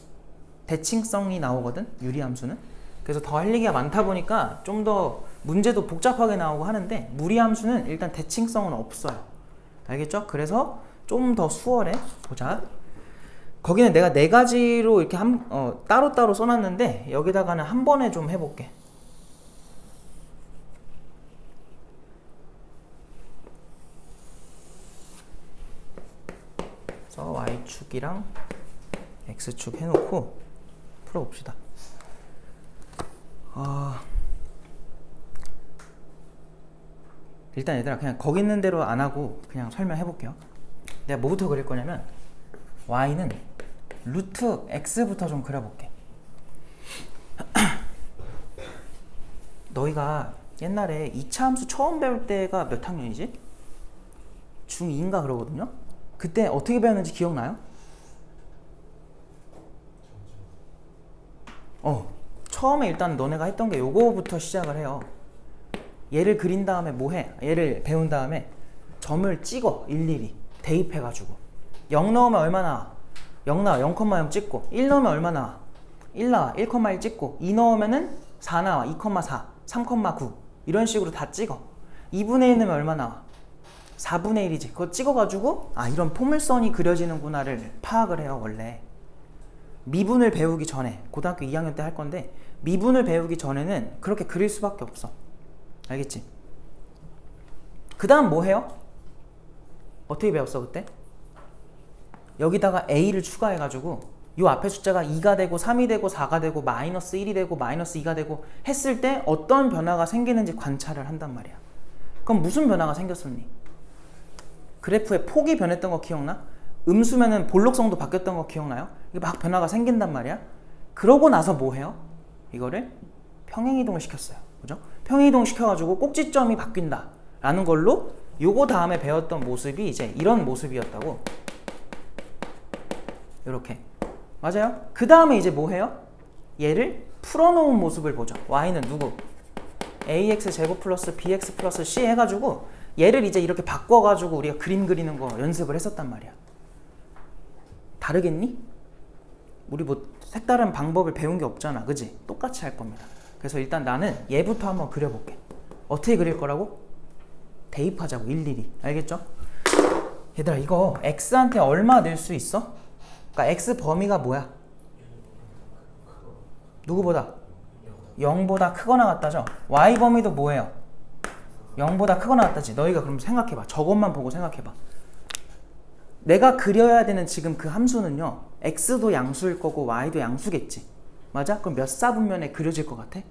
대칭성이 나오거든. 유리함수는. 그래서 더 할 얘기가 많다 보니까 좀 더 문제도 복잡하게 나오고 하는데 무리함수는 일단 대칭성은 없어요. 알겠죠? 그래서 좀 더 수월해. 보자. 거기는 내가 4가지로 이렇게 따로따로 써놨는데 여기다가는 한 번에 좀 해볼게. 그래서 y축이랑 x축 해놓고 풀어봅시다. 일단 얘들아 그냥 거기 있는 대로 안 하고 그냥 설명해 볼게요. 내가 뭐부터 그릴 거냐면 y는 루트 x부터 좀 그려볼게. 너희가 옛날에 2차 함수 처음 배울 때가 몇 학년이지? 중2인가 그러거든요? 그때 어떻게 배웠는지 기억나요? 처음에 일단 너네가 했던 게 요거부터 시작을 해요. 얘를 그린 다음에 뭐 해? 얘를 배운 다음에 점을 찍어. 일일이 대입해가지고 0 넣으면 얼마 나와? 0 나와. 0,0 찍고 1 넣으면 얼마 나와? 1 나와. 1,1 찍고 2 넣으면은 4 나와. 2,4 3,9 이런 식으로 다 찍어. 2분의 1 넣으면 얼마 나와? 4분의 1이지. 그거 찍어가지고 이런 포물선이 그려지는구나를 파악을 해요. 원래 미분을 배우기 전에 고등학교 2학년 때 할 건데 미분을 배우기 전에는 그렇게 그릴 수밖에 없어. 알겠지? 그 다음 뭐 해요? 어떻게 배웠어 그때? 여기다가 a를 추가해가지고 요 앞에 숫자가 2가 되고 3이 되고 4가 되고 마이너스 1이 되고 마이너스 2가 되고 했을 때 어떤 변화가 생기는지 관찰을 한단 말이야. 그럼 무슨 변화가 생겼었니? 그래프의 폭이 변했던 거 기억나? 음수면은 볼록성도 바뀌었던 거 기억나요? 이게 막 변화가 생긴단 말이야. 그러고 나서 뭐 해요? 이거를 평행이동을 시켰어요. 그죠? 평행이동 시켜가지고 꼭지점이 바뀐다 라는 걸로 요거 다음에 배웠던 모습이 이제 이런 모습이었다고. 이렇게. 맞아요? 그 다음에 이제 뭐 해요? 얘를 풀어놓은 모습을 보죠. y는 누구? ax 제곱 플러스 bx 플러스 c 해가지고 얘를 이제 이렇게 바꿔가지고 우리가 그림 그리는 거 연습을 했었단 말이야. 다르겠니? 우리 뭐 색다른 방법을 배운 게 없잖아. 그지? 똑같이 할 겁니다. 그래서 일단 나는 얘부터 한번 그려볼게. 어떻게 그릴 거라고? 대입하자고. 일일이. 알겠죠? 얘들아 이거 x한테 얼마 낼 수 있어? 그러니까 x 범위가 뭐야? 누구보다? 0보다 크거나 같다죠? y 범위도 뭐예요? 0보다 크거나 같다지. 너희가 그럼 생각해봐. 저것만 보고 생각해봐. 내가 그려야 되는 지금 그 함수는요 x도 양수일 거고 y도 양수겠지. 맞아? 그럼 몇 사분면에 그려질 것 같아?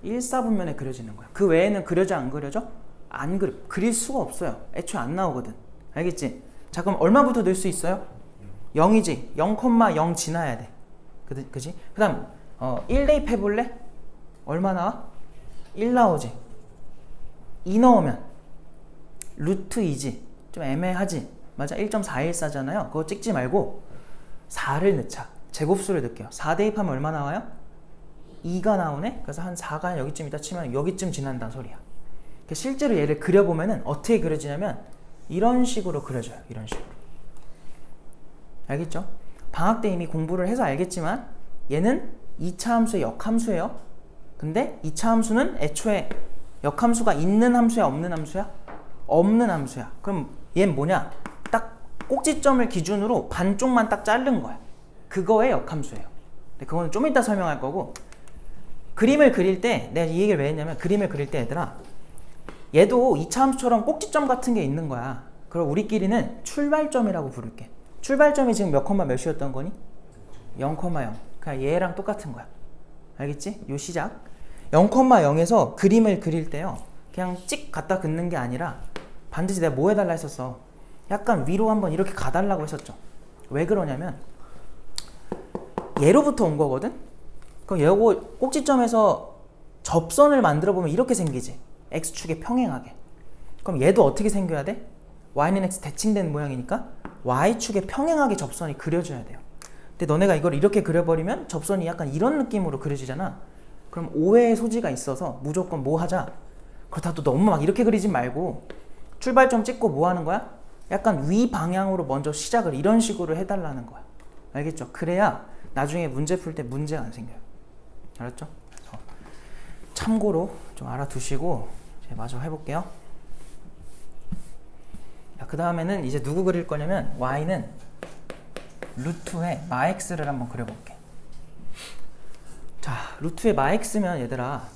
1사분면에 그려지는 거야. 그 외에는 그려져 안 그려져? 안 그려. 그릴 수가 없어요. 애초에 안 나오거든. 알겠지? 자 그럼 얼마부터 낼 수 있어요? 0이지. 0,0 지나야 돼. 그지? 그 다음 1 대입해볼래? 얼마 나와? 1 나오지. 2 넣으면 루트 2지. 좀 애매하지? 맞아? 1.414잖아요. 그거 찍지 말고 4를 넣자. 제곱수를 넣을게요. 4 대입하면 얼마 나와요? 2가 나오네? 그래서 한 4가 여기쯤 있다 치면 여기쯤 지난다는 소리야. 실제로 얘를 그려보면은 어떻게 그려지냐면 이런 식으로 그려져요. 이런 식으로. 알겠죠? 방학 때 이미 공부를 해서 알겠지만 얘는 2차 함수의 역함수예요. 근데 2차 함수는 애초에 역함수가 있는 함수야? 없는 함수야? 없는 함수야. 그럼 얘는 뭐냐? 딱 꼭지점을 기준으로 반쪽만 딱 자른 거야. 그거의 역함수예요. 근데 그거는 좀 이따 설명할 거고, 그림을 그릴 때 내가 이 얘기를 왜 했냐면 그림을 그릴 때 얘들아 얘도 2차 함수처럼 꼭지점 같은 게 있는 거야. 그럼 우리끼리는 출발점이라고 부를게. 출발점이 지금 몇 콤마 몇이었던 거니? 0,0. 그냥 얘랑 똑같은 거야. 알겠지? 요 시작. 0,0에서 그림을 그릴 때요. 그냥 찍 갖다 긋는 게 아니라 반드시 내가 뭐 해달라 했었어? 약간 위로 한번 이렇게 가달라고 했었죠. 왜 그러냐면 얘로부터 온 거거든? 그럼 요거 꼭지점에서 접선을 만들어 보면 이렇게 생기지. x축에 평행하게. 그럼 얘도 어떻게 생겨야 돼? y는 x 대칭된 모양이니까 y축에 평행하게 접선이 그려져야 돼요. 근데 너네가 이걸 이렇게 그려버리면 접선이 약간 이런 느낌으로 그려지잖아. 그럼 오해의 소지가 있어서 무조건 뭐 하자? 그렇다고 또 너무 막 이렇게 그리지 말고 출발점 찍고 뭐 하는 거야? 약간 위 방향으로 먼저 시작을 이런 식으로 해달라는 거야. 알겠죠? 그래야 나중에 문제 풀 때 문제가 안 생겨요. 알았죠? 참고로 좀 알아두시고 제가 마저 해볼게요. 그 다음에는 이제 누구 그릴 거냐면 y는 루트의 마x를 한번 그려볼게. 자, 루트의 마x면 얘들아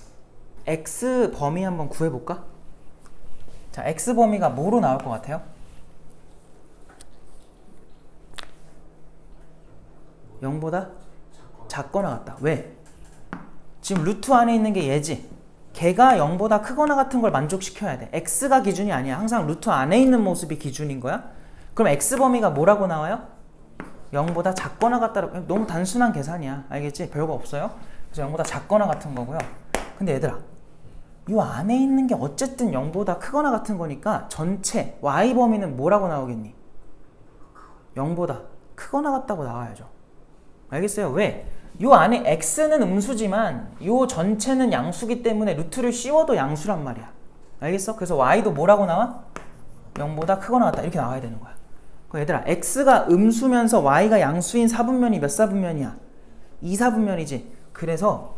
x 범위 한번 구해볼까? 자, x 범위가 뭐로 나올 것 같아요? 0보다 작거나 같다. 왜? 지금 루트 안에 있는 게 얘지. 걔가 0보다 크거나 같은 걸 만족시켜야 돼. x가 기준이 아니야. 항상 루트 안에 있는 모습이 기준인 거야. 그럼 x 범위가 뭐라고 나와요? 0보다 작거나 같다. 너무 단순한 계산이야. 알겠지? 별거 없어요. 그래서 0보다 작거나 같은 거고요. 근데 얘들아 이 안에 있는 게 어쨌든 0보다 크거나 같은 거니까 전체 y 범위는 뭐라고 나오겠니? 0보다 크거나 같다고 나와야죠. 알겠어요? 왜? 요 안에 x는 음수지만 요 전체는 양수기 때문에 루트를 씌워도 양수란 말이야. 알겠어? 그래서 y도 뭐라고 나와? 0보다 크거나 같다 이렇게 나와야 되는 거야. 그럼 얘들아 x가 음수면서 y가 양수인 사분면이 몇 사분면이야? 2사분면이지. 그래서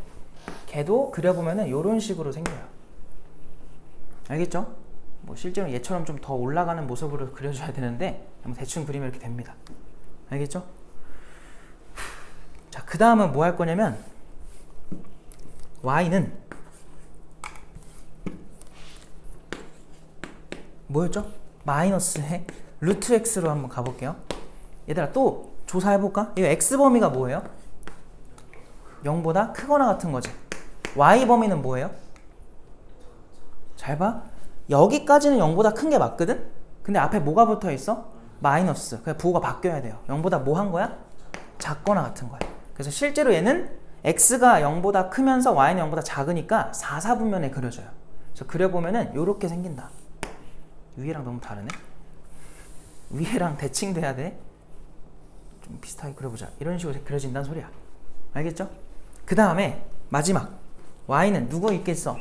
걔도 그려보면은 요런 식으로 생겨요. 알겠죠? 뭐 실제로 얘처럼 좀 더 올라가는 모습으로 그려줘야 되는데 대충 그리면 이렇게 됩니다. 알겠죠? 자, 그 다음은 뭐 할 거냐면 y는 뭐였죠? 마이너스에 루트 x로 한번 가볼게요. 얘들아 또 조사해볼까? 이 x범위가 뭐예요? 0보다 크거나 같은 거지. y범위는 뭐예요? 잘 봐. 여기까지는 0보다 큰 게 맞거든? 근데 앞에 뭐가 붙어 있어? 마이너스. 그냥 부호가 바뀌어야 돼요. 0보다 뭐 한 거야? 작거나 같은 거야. 그래서 실제로 얘는 x가 0보다 크면서 y는 0보다 작으니까 4사분면에 그려져요. 그래서 그려보면은 요렇게 생긴다. 위에랑 너무 다르네? 위에랑 대칭돼야 돼. 좀 비슷하게 그려보자. 이런 식으로 그려진다는 소리야. 알겠죠? 그 다음에 마지막 y는 누구 있겠어?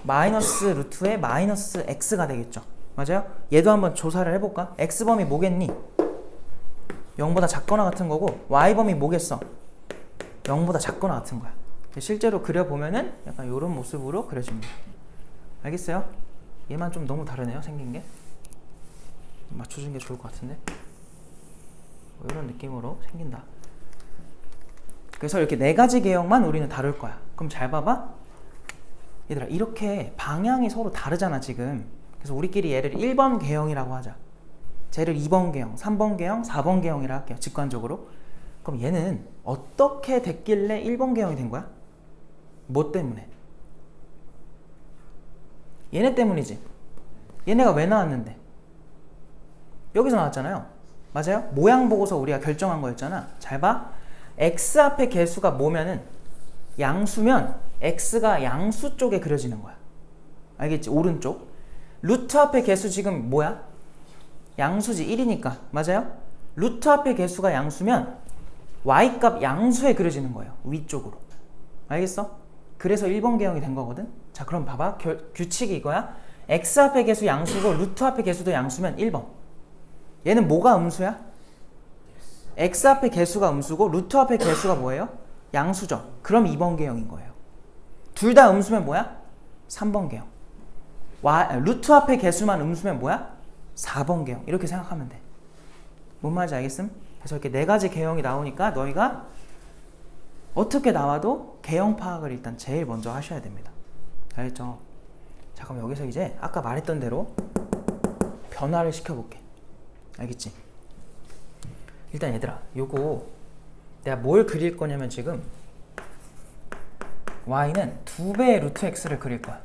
마이너스 루트에 마이너스 x가 되겠죠. 맞아요? 얘도 한번 조사를 해볼까? x범위 뭐겠니? 0보다 작거나 같은 거고 y범위 뭐겠어? 0보다 작거나 같은 거야. 실제로 그려보면은 약간 이런 모습으로 그려집니다. 알겠어요? 얘만 좀 너무 다르네요. 생긴 게. 맞춰주는 게 좋을 것 같은데. 뭐 이런 느낌으로 생긴다. 그래서 이렇게 4가지 개형만 우리는 다룰 거야. 그럼 잘 봐봐. 얘들아 이렇게 방향이 서로 다르잖아 지금. 그래서 우리끼리 얘를 1번 개형이라고 하자. 쟤를 2번 개형, 3번 개형, 4번 개형이라 할게요. 직관적으로. 그럼 얘는 어떻게 됐길래 1번 개형이 된 거야? 뭐 때문에? 얘네 때문이지. 얘네가 왜 나왔는데? 여기서 나왔잖아요. 맞아요? 모양 보고서 우리가 결정한 거였잖아. 잘 봐. x 앞에 개수가 뭐면은 양수면 x가 양수 쪽에 그려지는 거야. 알겠지? 오른쪽. 루트 앞에 개수 지금 뭐야? 양수지. 1이니까. 맞아요? 루트 앞에 개수가 양수면 y값 양수에 그려지는 거예요. 위쪽으로. 알겠어? 그래서 1번 개형이 된 거거든. 자 그럼 봐봐. 규칙이 이거야. x 앞에 개수 양수고 루트 앞에 개수도 양수면 1번. 얘는 뭐가 음수야? x 앞에 개수가 음수고 루트 앞에 개수가 뭐예요? 양수죠. 그럼 2번 개형인 거예요. 둘 다 음수면 뭐야? 3번 개형. 루트 앞에 개수만 음수면 뭐야? 4번 개형. 이렇게 생각하면 돼. 뭔 말인지 알겠음? 그래서 이렇게 4가지 개형이 나오니까 너희가 어떻게 나와도 개형 파악을 일단 제일 먼저 하셔야 됩니다. 알겠죠? 자 그럼 여기서 이제 아까 말했던 대로 변화를 시켜볼게. 알겠지? 일단 얘들아 요거 내가 뭘 그릴 거냐면 지금 y는 2배의 루트 x를 그릴 거야.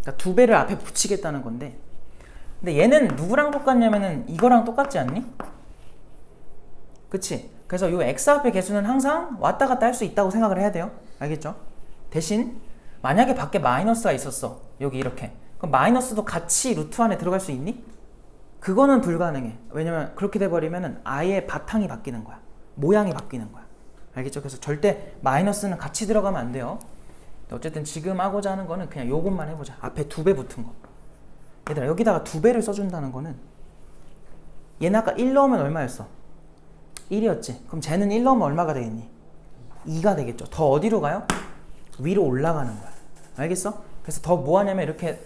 그러니까 2배를 앞에 붙이겠다는 건데 근데 얘는 누구랑 똑같냐면은 이거랑 똑같지 않니? 그치? 그래서 요 x 앞에 개수는 항상 왔다 갔다 할 수 있다고 생각을 해야 돼요. 알겠죠? 대신 만약에 밖에 마이너스가 있었어. 여기 이렇게. 그럼 마이너스도 같이 루트 안에 들어갈 수 있니? 그거는 불가능해. 왜냐면 그렇게 돼버리면은 아예 바탕이 바뀌는 거야. 모양이 바뀌는 거야. 알겠죠? 그래서 절대 마이너스는 같이 들어가면 안 돼요. 어쨌든 지금 하고자 하는 거는 그냥 요것만 해보자. 앞에 2배 붙은 거. 얘들아 여기다가 2배를 써준다는 거는 얘는 아까 1 넣으면 얼마였어? 1이었지. 그럼 쟤는 1 넣으면 얼마가 되겠니? 2가 되겠죠. 더 어디로 가요? 위로 올라가는 거야. 알겠어? 그래서 더 뭐 하냐면 이렇게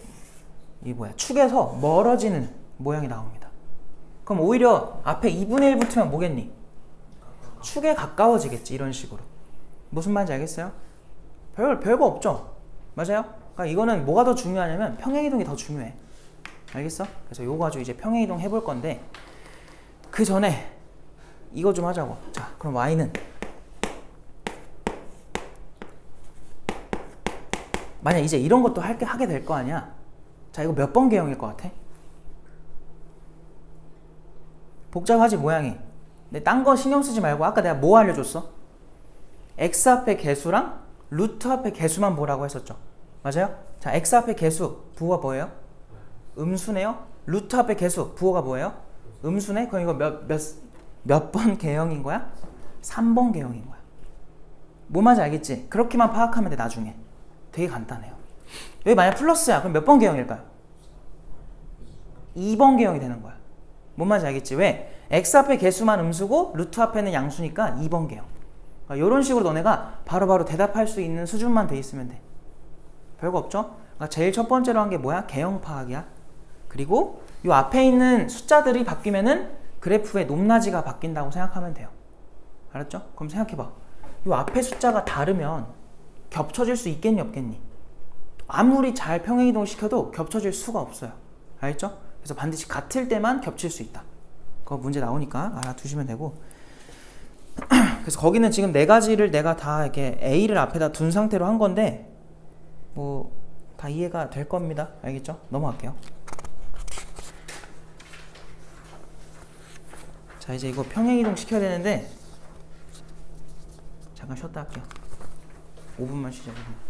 이게 뭐야? 축에서 멀어지는 모양이 나옵니다. 그럼 오히려 앞에 2분의 1 붙으면 뭐겠니? 축에 가까워지겠지. 이런 식으로. 무슨 말인지 알겠어요? 별거 없죠? 맞아요? 그러니까 이거는 뭐가 더 중요하냐면 평행이동이 더 중요해. 알겠어? 그래서 요거 가지고 이제 평행이동 해볼 건데 그 전에 이거 좀 하자고. 자, 그럼 y는 만약 이제 이런 것도 하게 될 거 아니야? 자, 이거 몇 번 개형일 것 같아? 복잡하지 모양이. 근데 딴 거 신경 쓰지 말고 아까 내가 뭐 알려줬어? x 앞에 개수랑 루트 앞에 개수만 보라고 했었죠. 맞아요? 자, x 앞에 개수 부호가 뭐예요? 음수네요. 루트 앞에 개수 부호가 뭐예요? 음수네. 그럼 이거 몇 번 개형인 거야? 3번 개형인 거야. 뭐 말인지 알겠지? 그렇게만 파악하면 돼. 나중에 되게 간단해요. 여기 만약 플러스야. 그럼 몇 번 개형일까요? 2번 개형이 되는 거야. 뭔 말인지 알겠지? 왜? x 앞에 개수만 음수고 루트 앞에는 양수니까 2번 개형. 그러니까 이런 식으로 너네가 바로바로 대답할 수 있는 수준만 돼 있으면 돼. 별거 없죠? 그러니까 제일 첫 번째로 한 게 뭐야? 개형 파악이야. 그리고 이 앞에 있는 숫자들이 바뀌면은 그래프의 높낮이가 바뀐다고 생각하면 돼요. 알았죠? 그럼 생각해봐. 이 앞에 숫자가 다르면 겹쳐질 수 있겠니 없겠니? 아무리 잘 평행이동을 시켜도 겹쳐질 수가 없어요. 알겠죠? 그래서 반드시 같을 때만 겹칠 수 있다. 그거 문제 나오니까 알아두시면 되고. 그래서 거기는 지금 네 가지를 내가 다 이렇게 A를 앞에다 둔 상태로 한 건데 뭐 다 이해가 될 겁니다. 알겠죠? 넘어갈게요. 자, 이제 이거 평행이동 시켜야 되는데 잠깐 쉬었다 할게요. 5분만 쉬자. 5분.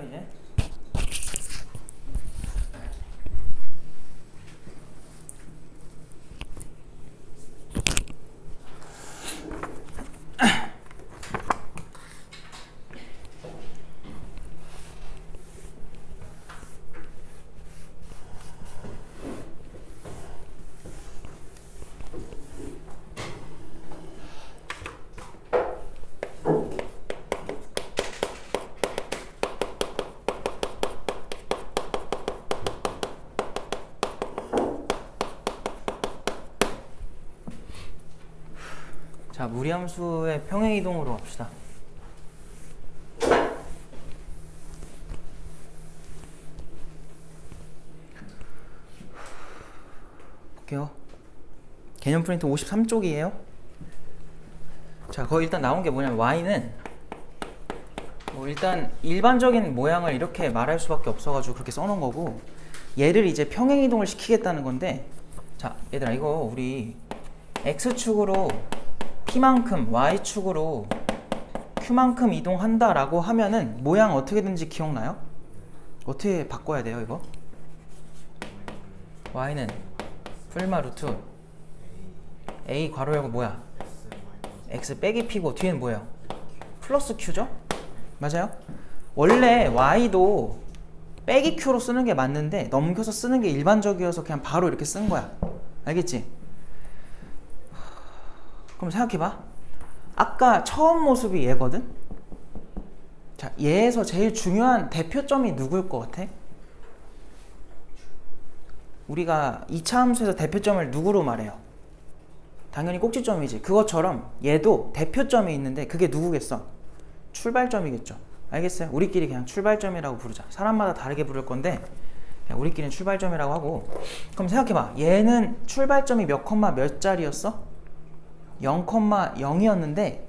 이제. 자, 무리함수의 평행이동으로 갑시다. 볼게요. 개념 프린트 53쪽이에요. 자, 거기 일단 나온 게 뭐냐면 y는 뭐 일단 일반적인 모양을 이렇게 말할 수밖에 없어가지고 그렇게 써놓은 거고, 얘를 이제 평행이동을 시키겠다는 건데, 자 얘들아 이거 우리 x축으로 p만큼 y축으로 q만큼 이동한다 라고 하면은 모양 어떻게든지 기억나요? 어떻게 바꿔야 돼요 이거? y는 풀마 루트 a 괄호 열고 뭐야? x 빼기 p고 뒤에는 뭐예요? 플러스 q죠? 맞아요? 원래 y도 빼기 q로 쓰는 게 맞는데 넘겨서 쓰는 게 일반적이어서 그냥 바로 이렇게 쓴 거야. 알겠지? 그럼 생각해봐. 아까 처음 모습이 얘거든? 자, 얘에서 제일 중요한 대표점이 누구일 것 같아? 우리가 2차 함수에서 대표점을 누구로 말해요? 당연히 꼭지점이지. 그것처럼 얘도 대표점이 있는데 그게 누구겠어? 출발점이겠죠. 알겠어요? 우리끼리 그냥 출발점이라고 부르자. 사람마다 다르게 부를 건데 그냥 우리끼리는 출발점이라고 하고. 그럼 생각해봐. 얘는 출발점이 몇 컴마 몇 짜리였어? 0,0이었는데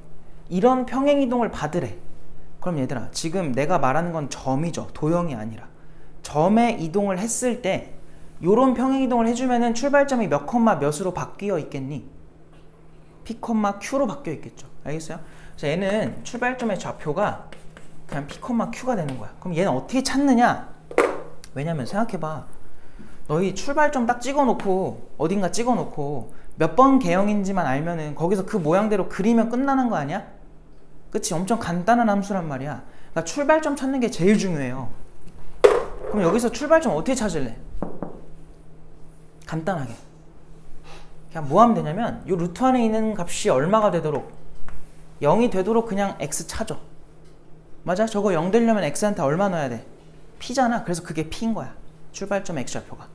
이런 평행이동을 받으래. 그럼 얘들아 지금 내가 말하는 건 점이죠. 도형이 아니라. 점에 이동을 했을 때 요런 평행이동을 해주면은 출발점이 몇 컴마 몇으로 바뀌어 있겠니? P, Q로 바뀌어 있겠죠. 알겠어요? 그래서 얘는 출발점의 좌표가 그냥 P, Q가 되는 거야. 그럼 얘는 어떻게 찾느냐? 왜냐면 생각해봐. 너희 출발점 딱 찍어놓고 어딘가 찍어놓고 몇 번 개형인지만 알면은 거기서 그 모양대로 그리면 끝나는 거 아니야? 그치? 엄청 간단한 함수란 말이야. 그러니까 출발점 찾는 게 제일 중요해요. 그럼 여기서 출발점 어떻게 찾을래? 간단하게 그냥 뭐 하면 되냐면 요 루트 안에 있는 값이 얼마가 되도록 0이 되도록 그냥 x 찾아. 맞아? 저거 0 되려면 x한테 얼마 넣어야 돼? p잖아. 그래서 그게 p인 거야. 출발점 x좌표가.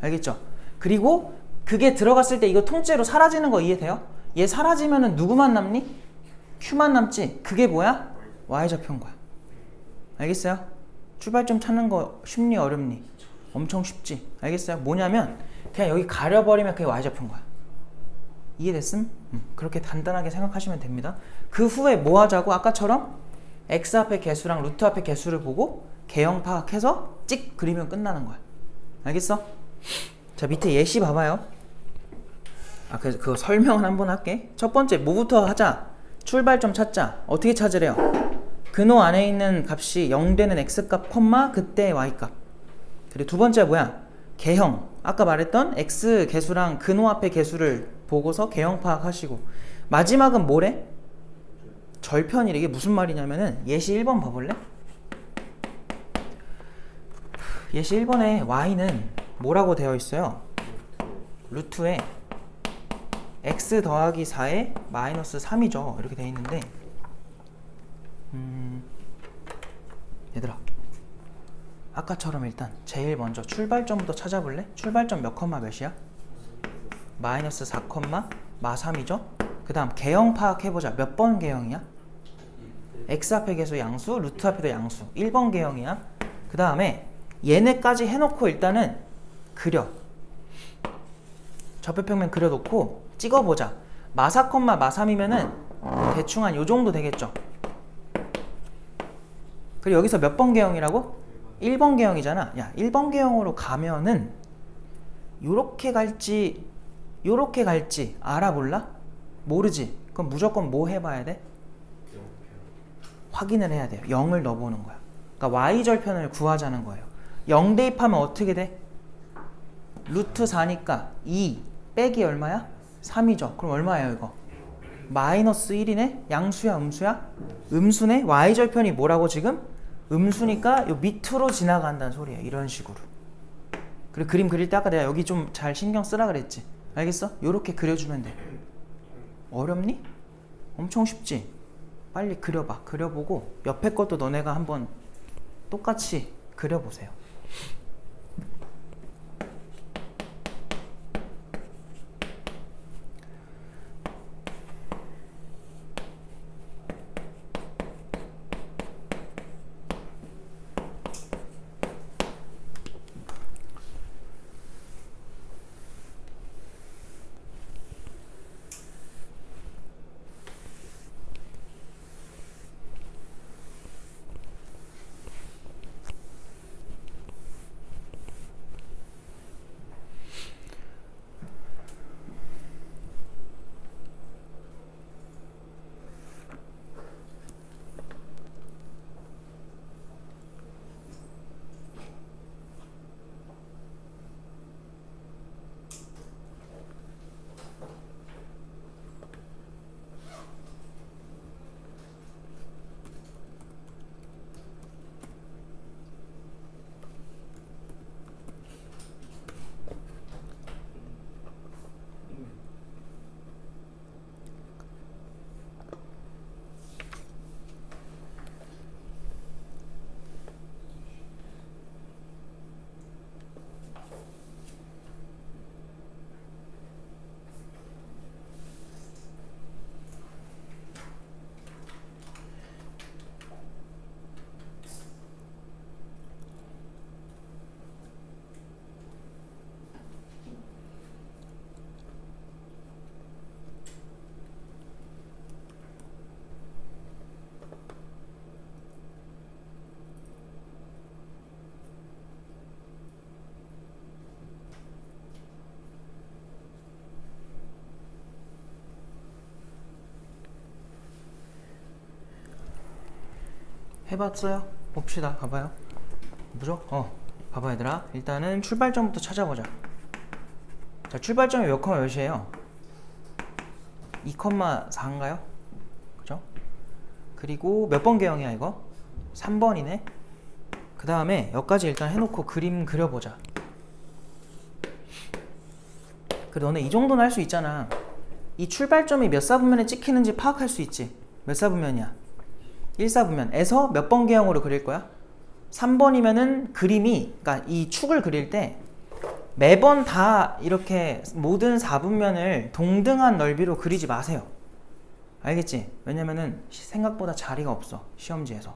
알겠죠? 그리고 그게 들어갔을 때 이거 통째로 사라지는 거 이해돼요? 얘 사라지면은 누구만 남니? q만 남지. 그게 뭐야? y좌표인 거야. 알겠어요? 출발점 찾는 거 쉽니 어렵니? 엄청 쉽지. 알겠어요? 뭐냐면 그냥 여기 가려버리면 그게 y좌표인 거야. 이해됐음? 그렇게 간단하게 생각하시면 됩니다. 그 후에 뭐 하자고? 아까처럼 x 앞에 개수랑 루트 앞에 개수를 보고 개형 파악해서 찍 그리면 끝나는 거야. 알겠어? 자, 밑에 예시 봐봐요. 그래서 그거 설명은 한번 할게. 첫 번째 뭐부터 하자? 출발점 찾자. 어떻게 찾으래요? 근호 안에 있는 값이 0 되는 x값 콤마 그때 y값. 그리고 두 번째 뭐야? 개형. 아까 말했던 x 개수랑 근호 앞에 개수를 보고서 개형 파악하시고. 마지막은 뭐래? 절편이래. 이게 무슨 말이냐면은 예시 1번 봐볼래? 예시 1번에 y는 뭐라고 되어 있어요? 루트에 x 더하기 4에 마이너스 3이죠. 이렇게 되어 있는데 얘들아 아까처럼 일단 제일 먼저 출발점부터 찾아볼래? 출발점 몇 컴마 몇이야? 마이너스 4 컴마 마 3이죠? 그 다음 개형 파악해보자. 몇 번 개형이야? x 앞에 계수 양수, 루트 앞에도 양수. 1번 개형이야. 그 다음에 얘네까지 해놓고 일단은 그려. 좌표평면 그려놓고 찍어보자. 마 4, 마 3이면은 대충 한 요정도 되겠죠. 그리고 여기서 몇 번 개형이라고? 1번 개형이잖아. 야, 1번 개형으로 가면은 요렇게 갈지 요렇게 갈지 알아볼라? 모르지? 그럼 무조건 뭐 해봐야 돼? 확인을 해야 돼요. 0을 넣어보는 거야. 그러니까 y절편을 구하자는 거예요. 0 대입하면 어떻게 돼? 루트 4니까 2 빼기 얼마야? 3이죠. 그럼 얼마예요 이거? 마이너스 1이네? 양수야 음수야? 음수네? y절편이 뭐라고 지금? 음수니까 요 밑으로 지나간다는 소리예요. 이런 식으로. 그리고 그림 그릴 때 아까 내가 여기 좀 잘 신경 쓰라 그랬지? 알겠어? 요렇게 그려주면 돼. 어렵니? 엄청 쉽지? 빨리 그려봐. 그려보고 옆에 것도 너네가 한번 똑같이 그려보세요. 해봤어요? 봅시다. 봐봐요. 보죠? 봐봐 얘들아. 일단은 출발점부터 찾아보자. 자, 출발점이 몇 컴마 몇이에요? 2,4인가요? 그죠? 그리고 몇 번 개형이야 이거? 3번이네. 그 다음에 여기까지 일단 해놓고 그림 그려보자. 그래, 너네 이 정도는 할 수 있잖아. 이 출발점이 몇 사분면에 찍히는지 파악할 수 있지. 몇 사분면이야? 1사분면에서 몇 번 개형으로 그릴 거야? 3번이면은 그림이, 그러니까 이 축을 그릴 때 매번 다 이렇게 모든 4분면을 동등한 넓이로 그리지 마세요. 알겠지? 왜냐면은 생각보다 자리가 없어. 시험지에서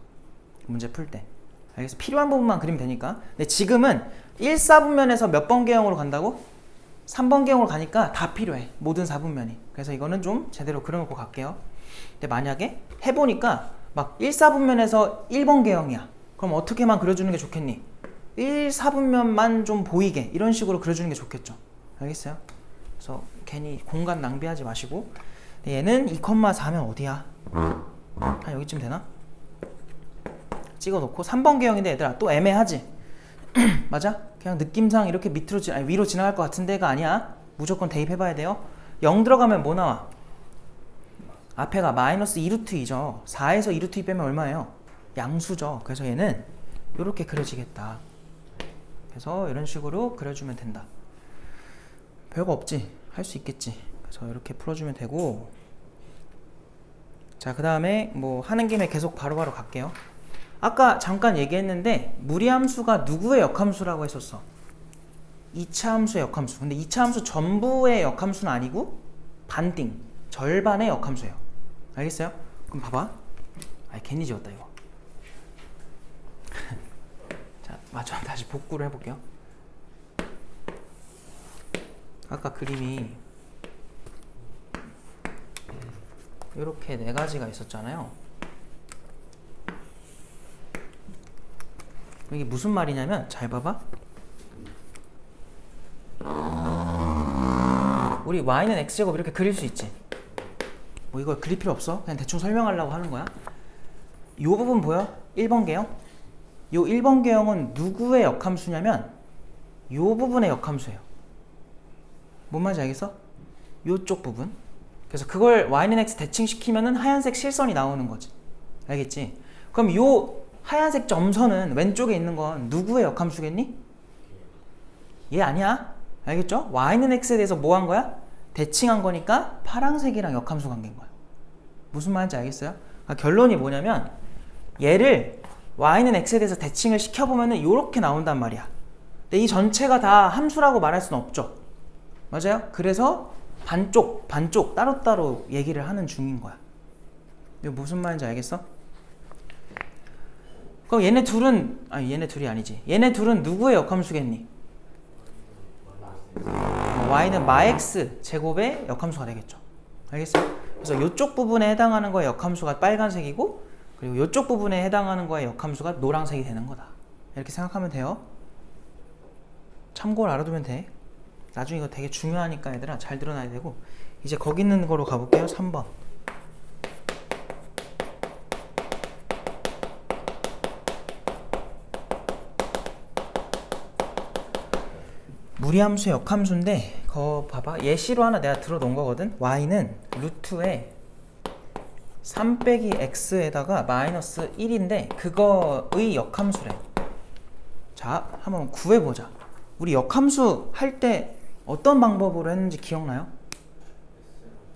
문제 풀 때. 알겠어? 필요한 부분만 그리면 되니까. 근데 지금은 1사분면에서 몇 번 개형으로 간다고? 3번 개형으로 가니까 다 필요해. 모든 4분면이. 그래서 이거는 좀 제대로 그려놓고 갈게요. 근데 만약에 해보니까 막 1사분면에서 1번 개형이야. 그럼 어떻게만 그려주는 게 좋겠니? 1사분면만 좀 보이게 이런 식으로 그려주는 게 좋겠죠. 알겠어요? 그래서 괜히 공간 낭비하지 마시고. 얘는 2,4면 어디야? 한 여기쯤 되나? 찍어놓고 3번 개형인데 얘들아 또 애매하지? 맞아? 그냥 느낌상 이렇게 밑으로 아니, 위로 지나갈 것 같은 데가 아니야. 무조건 대입해봐야 돼요. 0 들어가면 뭐 나와? 앞에가 마이너스 2루트 2죠. 4에서 2루트 2 빼면 얼마예요? 양수죠. 그래서 얘는 이렇게 그려지겠다. 그래서 이런 식으로 그려주면 된다. 별거 없지? 할 수 있겠지? 그래서 이렇게 풀어주면 되고. 자, 그 다음에 뭐 하는 김에 계속 바로바로 갈게요. 아까 잠깐 얘기했는데 무리함수가 누구의 역함수라고 했었어? 2차 함수의 역함수. 근데 2차 함수 전부의 역함수는 아니고 반띵, 절반의 역함수예요. 알겠어요? 그럼 봐봐. 아이 괜히 지웠다 이거. 자, 맞춰 다시 복구를 해볼게요. 아까 그림이 이렇게 네 가지가 있었잖아요. 이게 무슨 말이냐면 잘 봐봐. 우리 y는 x제곱 이렇게 그릴 수 있지. 뭐 이걸 그릴 필요 없어. 그냥 대충 설명하려고 하는 거야. 이 부분 보여? 1번 개형? 요 1번 계형은 누구의 역함수냐면 요 부분의 역함수예요. 뭔 말인지 알겠어? 요쪽 부분. 그래서 그걸 y는 x 대칭시키면은 하얀색 실선이 나오는 거지. 알겠지? 그럼 요 하얀색 점선은 왼쪽에 있는 건 누구의 역함수겠니? 얘 아니야. 알겠죠? y는 x에 대해서 뭐 한 거야? 대칭한 거니까 파란색이랑 역함수 관계인 거야. 무슨 말인지 알겠어요? 그러니까 결론이 뭐냐면 얘를 y는 x에 대해서 대칭을 시켜보면은 이렇게 나온단 말이야. 근데 이 전체가 다 함수라고 말할 수는 없죠. 맞아요? 그래서 반쪽 따로따로 얘기를 하는 중인 거야. 이거 무슨 말인지 알겠어? 그럼 얘네 둘은 얘네 둘이 아니지. 얘네 둘은 누구의 역함수겠니? y는 마x 제곱의 역함수가 되겠죠. 알겠어요? 그래서 이쪽 부분에 해당하는 거의 역함수가 빨간색이고 그리고 이쪽 부분에 해당하는 거의 역함수가 노란색이 되는 거다. 이렇게 생각하면 돼요. 참고를 알아두면 돼. 나중에 이거 되게 중요하니까 얘들아 잘 들어놔야 되고. 이제 거기 있는 거로 가볼게요. 3번. 무리함수의 역함수인데 그거 봐봐. 예시로 하나 내가 들어 놓은 거거든. y는 루트에 3 빼기 x에다가 마이너스 1인데 그거의 역함수래. 자, 한번 구해보자. 우리 역함수 할 때 어떤 방법으로 했는지 기억나요?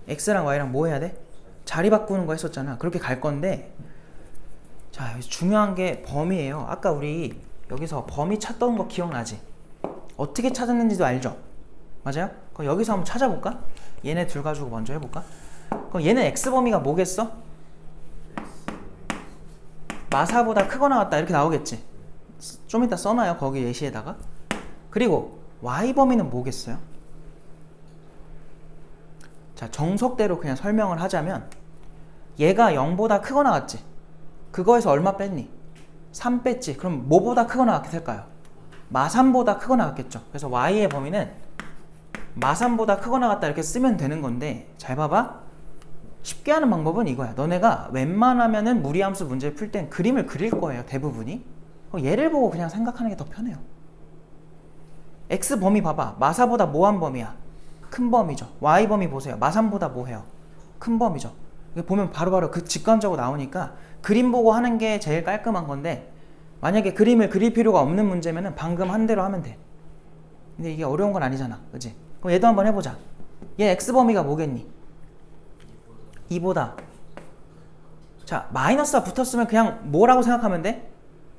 x랑 y랑 뭐 해야 돼? 자리 바꾸는 거 했었잖아. 그렇게 갈 건데 자, 여기서 중요한 게 범위예요. 아까 우리 여기서 범위 찾던 거 기억나지? 어떻게 찾았는지도 알죠? 맞아요? 그럼 여기서 한번 찾아볼까? 얘네 둘 가지고 먼저 해볼까? 그럼 얘는 x범위가 뭐겠어? 마사보다 크거나 같다 이렇게 나오겠지? 좀 이따 써놔요. 거기 예시에다가. 그리고 y범위는 뭐겠어요? 자, 정석대로 그냥 설명을 하자면 얘가 0보다 크거나 같지? 그거에서 얼마 뺐니? 3 뺐지? 그럼 뭐보다 크거나 같게 될까요? 마3보다 크거나 같겠죠. 그래서 y의 범위는 마3보다 크거나 같다 이렇게 쓰면 되는 건데 잘 봐봐. 쉽게 하는 방법은 이거야. 너네가 웬만하면은 무리함수 문제 풀 땐 그림을 그릴 거예요. 대부분이. 얘를 보고 그냥 생각하는 게 더 편해요. x 범위 봐봐. 마4보다 뭐한 범위야? 큰 범위죠. y 범위 보세요. 마3보다 뭐해요? 큰 범위죠. 보면 바로바로 그 직관적으로 나오니까 그림 보고 하는 게 제일 깔끔한 건데 만약에 그림을 그릴 필요가 없는 문제면은 방금 한 대로 하면 돼. 근데 이게 어려운 건 아니잖아. 그치? 그럼 얘도 한번 해보자. 얘 x범위가 뭐겠니? 2보다. 자, 마이너스가 붙었으면 그냥 뭐라고 생각하면 돼?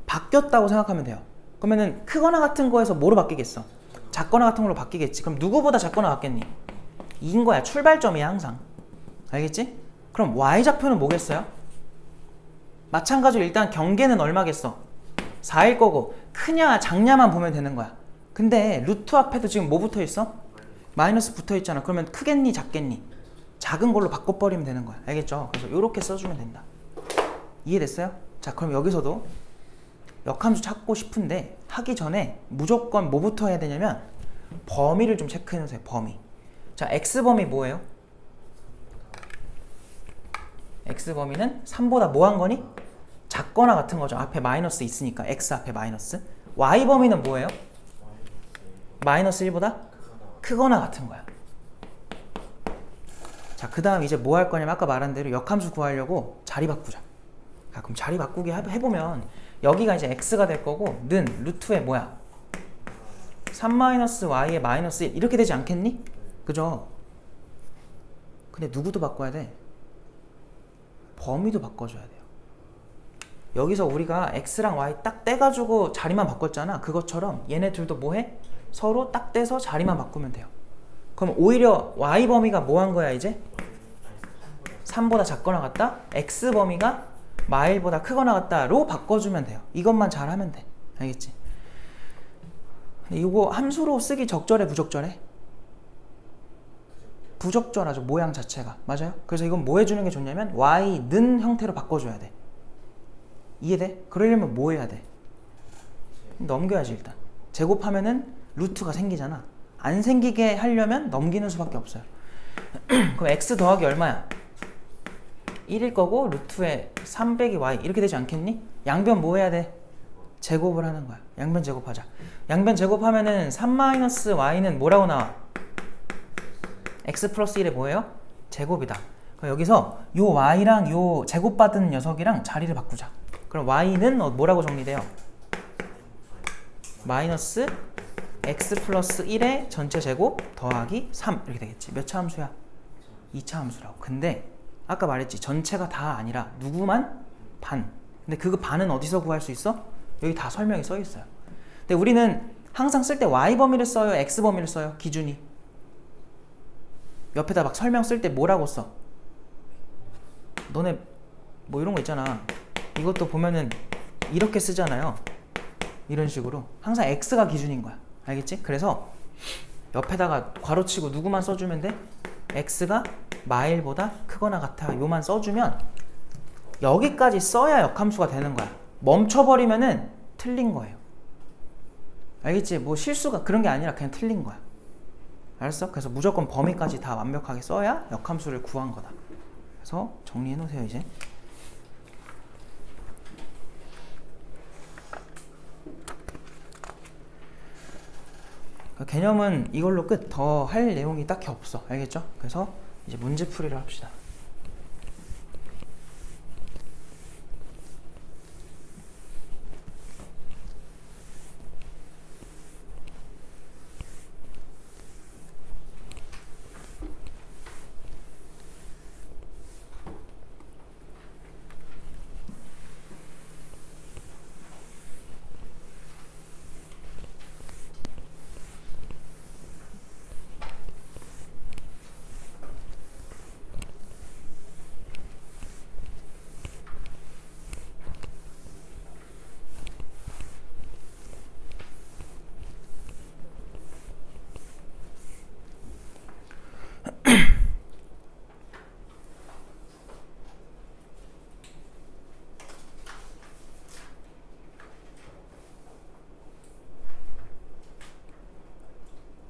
바뀌었다고 생각하면 돼요. 그러면은 크거나 같은 거에서 뭐로 바뀌겠어? 작거나 같은 걸로 바뀌겠지. 그럼 누구보다 작거나 같겠니? 2인 거야. 출발점이야 항상. 알겠지? 그럼 y좌표는 뭐겠어요? 마찬가지로 일단 경계는 얼마겠어? 4일 거고 크냐 작냐만 보면 되는 거야. 근데 루트 앞에도 지금 뭐 붙어 있어? 마이너스 붙어 있잖아. 그러면 크겠니 작겠니? 작은 걸로 바꿔버리면 되는 거야. 알겠죠? 그래서 이렇게 써주면 된다. 이해됐어요? 자, 그럼 여기서도 역함수 찾고 싶은데 하기 전에 무조건 뭐부터 해야 되냐면 범위를 좀 체크해 놓으세요. 범위. 자, x범위 뭐예요? x범위는 3보다 뭐 한 거니? 작거나 같은 거죠. 앞에 마이너스 있으니까 x 앞에 마이너스. y범위는 뭐예요? 마이너스 1보다 크거나 같은 거야. 자, 그 다음 이제 뭐 할 거냐면 아까 말한 대로 역함수 구하려고 자리 바꾸자. 자, 그럼 자리 바꾸기 해보면 여기가 이제 x가 될 거고 는 루트에 뭐야? 3-y의 마이너스 1 이렇게 되지 않겠니? 그죠? 근데 누구도 바꿔야 돼? 범위도 바꿔줘야 돼요. 여기서 우리가 x랑 y 딱 떼가지고 자리만 바꿨잖아. 그것처럼 얘네 둘도 뭐해? 서로 딱 떼서 자리만 바꾸면 돼요. 그럼 오히려 y 범위가 뭐 한 거야 이제? 3보다 작거나 같다? x 범위가 마1보다 크거나 같다로 바꿔주면 돼요. 이것만 잘하면 돼. 알겠지? 이거 함수로 쓰기 적절해 부적절해? 부적절하죠. 모양 자체가. 맞아요? 그래서 이건 뭐 해주는 게 좋냐면 y는 형태로 바꿔줘야 돼. 이해돼? 그러려면 뭐 해야 돼? 넘겨야지 일단. 제곱하면은 루트가 생기잖아. 안 생기게 하려면 넘기는 수밖에 없어요. 그럼 x 더하기 얼마야? 1일 거고 루트에 3 빼기 y 이렇게 되지 않겠니? 양변 뭐 해야 돼? 제곱을 하는 거야. 양변 제곱하자. 양변 제곱하면은 3-y는 뭐라고 나와? x 플러스 1에 뭐예요? 제곱이다. 그럼 여기서 요 y랑 요 제곱받은 녀석이랑 자리를 바꾸자. 그럼 y는 뭐라고 정리돼요? 마이너스 x 플러스 1의 전체 제곱 더하기 3 이렇게 되겠지. 몇 차 함수야? 2차 함수라고. 근데 아까 말했지. 전체가 다 아니라 누구만? 반. 근데 그 반은 어디서 구할 수 있어? 여기 다 설명이 써 있어요. 근데 우리는 항상 쓸 때 y 범위를 써요? x 범위를 써요? 기준이. 옆에다 막 설명 쓸 때 뭐라고 써? 너네 뭐 이런 거 있잖아. 이것도 보면은 이렇게 쓰잖아요. 이런 식으로. 항상 x가 기준인 거야. 알겠지? 그래서 옆에다가 괄호치고 누구만 써주면 돼? x가 마일보다 크거나 같아. 요만 써주면 여기까지 써야 역함수가 되는 거야. 멈춰버리면은 틀린 거예요. 알겠지? 뭐 실수가 그런 게 아니라 그냥 틀린 거야. 알았어? 그래서 무조건 범위까지 다 완벽하게 써야 역함수를 구한 거다. 그래서 정리해 놓으세요 이제. 개념은 이걸로 끝. 더 할 내용이 딱히 없어. 알겠죠? 그래서 이제 문제풀이를 합시다.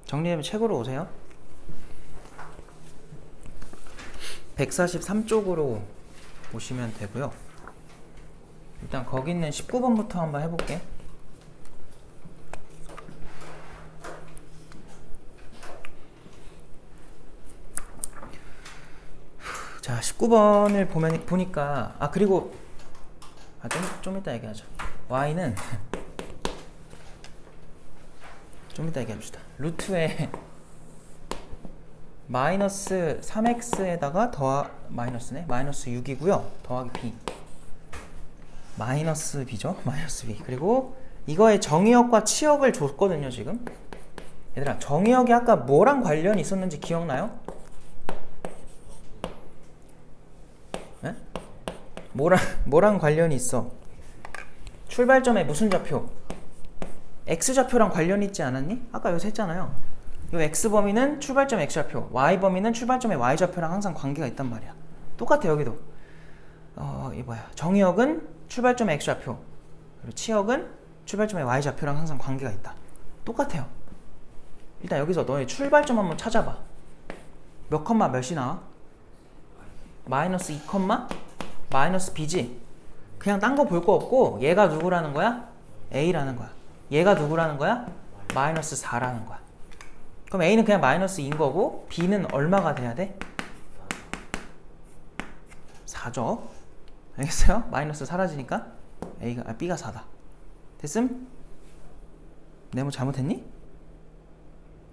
정리되면 책으로 오세요. 143쪽으로 오시면 되고요. 일단 거기 있는 19번부터 한번 해볼게. 자, 19번을 보니까 그리고 좀 이따 얘기하자. y는 좀 이따 얘기합시다. 루트에 마이너스 3x에다가 마이너스네? 마이너스 6이고요. 더하기 b. 마이너스 b죠? 마이너스 b. 그리고 이거의 정의역과 치역을 줬거든요, 지금. 얘들아, 정의역이 아까 뭐랑 관련이 있었는지 기억나요? 네? 뭐랑 관련이 있어? 출발점에 무슨 좌표? x좌표랑 관련이 있지 않았니? 아까 여기서 했잖아요. 이 x범위는 출발점 x좌표, y범위는 출발점의 y좌표랑 항상 관계가 있단 말이야. 똑같아 여기도. 이 뭐야? 정의역은 출발점의 x좌표, 그리고 치역은 출발점의 y좌표랑 항상 관계가 있다. 똑같아요. 일단 여기서 너의 출발점 한번 찾아봐. 몇 컴마 몇이 나와? 마이너스 2 컴마 마이너스 b지. 그냥 딴 거 볼 거 없고 얘가 누구라는 거야? a라는 거야. 얘가 누구라는 거야? 마이너스 4라는 거야. 그럼 a는 그냥 마이너스 2인 거고 b는 얼마가 돼야 돼? 4죠. 알겠어요? 마이너스 사라지니까 b가 4다. 됐음? 내가 뭐 잘못했니?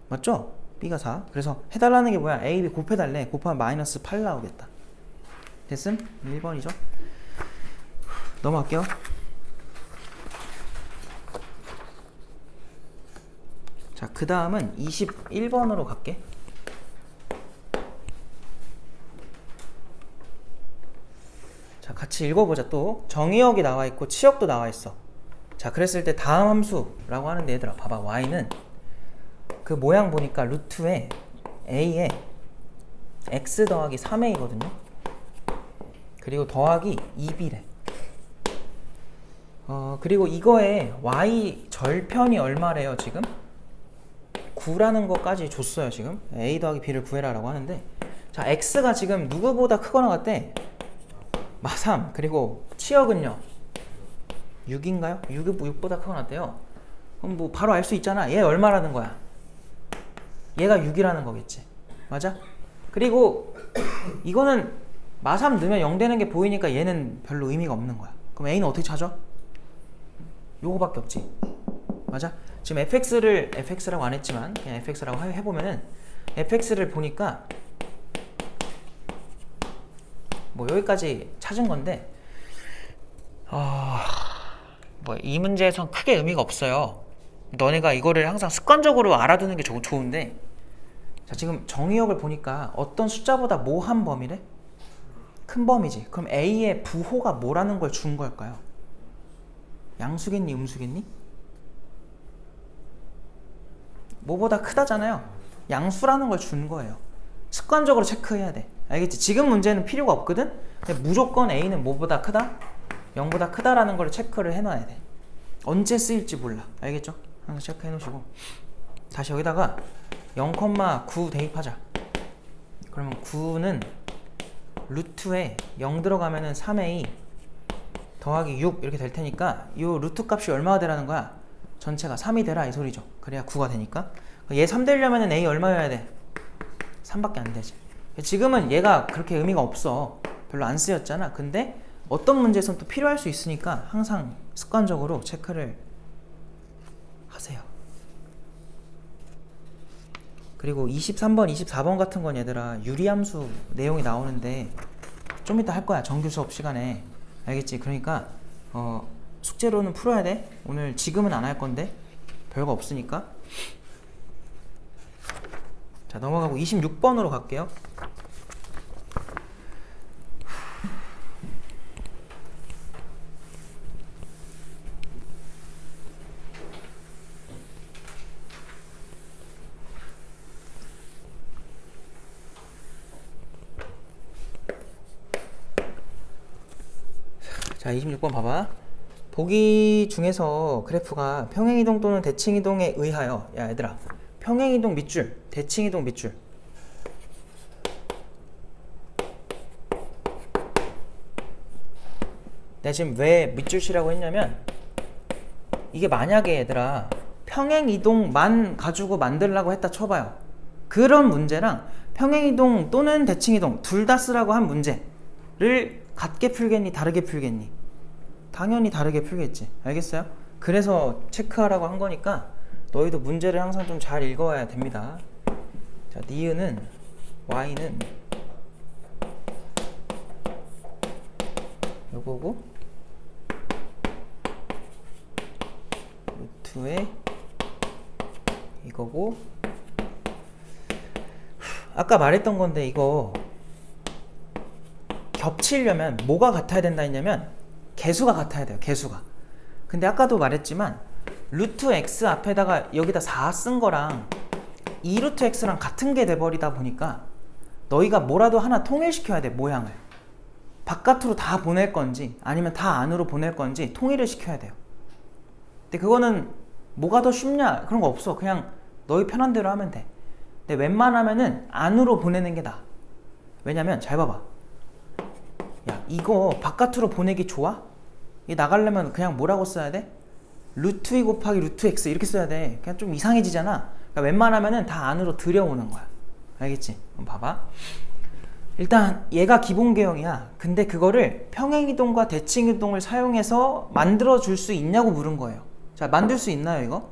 맞죠? b가 4. 그래서 해달라는 게 뭐야? a, b 곱해달래. 곱하면 마이너스 8 나오겠다. 됐음? 1번이죠. 넘어갈게요. 자, 그 다음은 21번으로 갈게. 자, 같이 읽어보자. 또 정의역이 나와 있고 치역도 나와 있어. 자, 그랬을 때 다음 함수라고 하는데 얘들아 봐봐. y는 그 모양 보니까 루트에 a에 x 더하기 3a거든요. 그리고 더하기 2b래. 그리고 이거에 y 절편이 얼마래요 지금? 9라는 것까지 줬어요 지금. a 더하기 b를 구해라 라고 하는데, 자, x가 지금 누구보다 크거나 같대? 3. 그리고 치역은요 6인가요? 6보다 크거나 어때요? 그럼 뭐 바로 알 수 있잖아. 얘 얼마라는 거야? 얘가 6이라는 거겠지. 맞아? 그리고 이거는 마3 넣으면 0 되는 게 보이니까 얘는 별로 의미가 없는 거야. 그럼 A는 어떻게 찾아? 요거밖에 없지. 맞아? 지금 fx를 fx라고 안 했지만 그냥 fx라고 해보면은 fx를 보니까 뭐 여기까지 찾은 건데 뭐 이 문제에선 크게 의미가 없어요. 너네가 이거를 항상 습관적으로 알아두는 게 좋은데 자 지금 정의역을 보니까 어떤 숫자보다 모한 범위래? 큰 범위지. 그럼 A의 부호가 뭐라는 걸 준 걸까요? 양수겠니? 음수겠니? 뭐보다 크다잖아요. 양수라는 걸 준 거예요. 습관적으로 체크해야 돼. 알겠지? 지금 문제는 필요가 없거든? 근데 무조건 A는 뭐보다 크다? 0보다 크다라는 걸 체크를 해놔야 돼. 언제 쓰일지 몰라. 알겠죠? 항상 체크해 놓으시고 다시 여기다가 0,9 대입하자. 그러면 9는 루트에 0 들어가면은 3a 더하기 6 이렇게 될 테니까 이 루트 값이 얼마가 되라는 거야? 전체가 3이 되라 이 소리죠. 그래야 9가 되니까 얘 3 되려면은 a 얼마여야 돼? 3밖에 안 되지. 지금은 얘가 그렇게 의미가 없어. 별로 안 쓰였잖아. 근데 어떤 문제에선 또 필요할 수 있으니까 항상 습관적으로 체크를 하세요. 그리고 23번, 24번 같은 건 얘들아 유리함수 내용이 나오는데 좀 이따 할 거야. 정규 수업 시간에. 알겠지? 그러니까 숙제로는 풀어야 돼. 오늘 지금은 안 할 건데 별거 없으니까. 자 넘어가고 26번으로 갈게요. 자 26번 봐봐. 보기 중에서 그래프가 평행이동 또는 대칭이동에 의하여 야 얘들아 평행이동 밑줄 대칭이동 밑줄 내가 지금 왜 밑줄치라고 했냐면 이게 만약에 얘들아 평행이동만 가지고 만들라고 했다 쳐봐요. 그런 문제랑 평행이동 또는 대칭이동 둘 다 쓰라고 한 문제를 같게 풀겠니? 다르게 풀겠니? 당연히 다르게 풀겠지. 알겠어요? 그래서 체크하라고 한 거니까 너희도 문제를 항상 좀 잘 읽어야 됩니다. 자, 니은은 y는 요거고 루트에 이거고 아까 말했던 건데 이거 겹치려면 뭐가 같아야 된다 했냐면 개수가 같아야 돼요. 개수가. 근데 아까도 말했지만 루트 x 앞에다가 여기다 4 쓴 거랑 2루트 x랑 같은 게 돼버리다 보니까 너희가 뭐라도 하나 통일시켜야 돼. 모양을. 바깥으로 다 보낼 건지 아니면 다 안으로 보낼 건지 통일을 시켜야 돼요. 근데 그거는 뭐가 더 쉽냐 그런 거 없어. 그냥 너희 편한 대로 하면 돼. 근데 웬만하면은 안으로 보내는 게 나아. 왜냐면 잘 봐봐. 야 이거 바깥으로 보내기 좋아? 이 나가려면 그냥 뭐라고 써야 돼? 루트 2 곱하기 루트 x 이렇게 써야 돼. 그냥 좀 이상해지잖아. 그러니까 웬만하면은 다 안으로 들여오는 거야. 알겠지? 그럼 봐봐. 일단 얘가 기본 개형이야. 근데 그거를 평행이동과 대칭이동을 사용해서 만들어 줄 수 있냐고 물은 거예요. 자 만들 수 있나요 이거?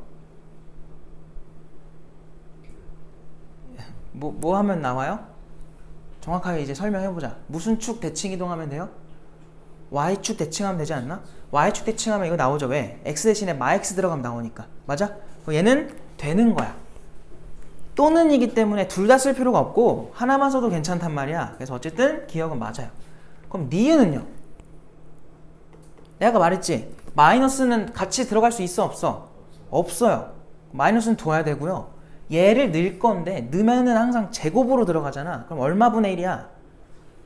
뭐 하면 나와요? 정확하게 이제 설명해보자. 무슨 축 대칭이동하면 돼요? y축 대칭하면 되지 않나? y축 대칭하면 이거 나오죠. 왜? x 대신에 마x 들어가면 나오니까. 맞아? 얘는 되는 거야. 또는 이기 때문에 둘 다 쓸 필요가 없고 하나만 써도 괜찮단 말이야. 그래서 어쨌든 기억은 맞아요. 그럼 니은은요? 내가 아까 말했지? 마이너스는 같이 들어갈 수 있어 없어? 없어요. 마이너스는 둬야 되고요. 얘를 넣을 건데 넣으면은 항상 제곱으로 들어가잖아. 그럼 얼마 분의 1이야?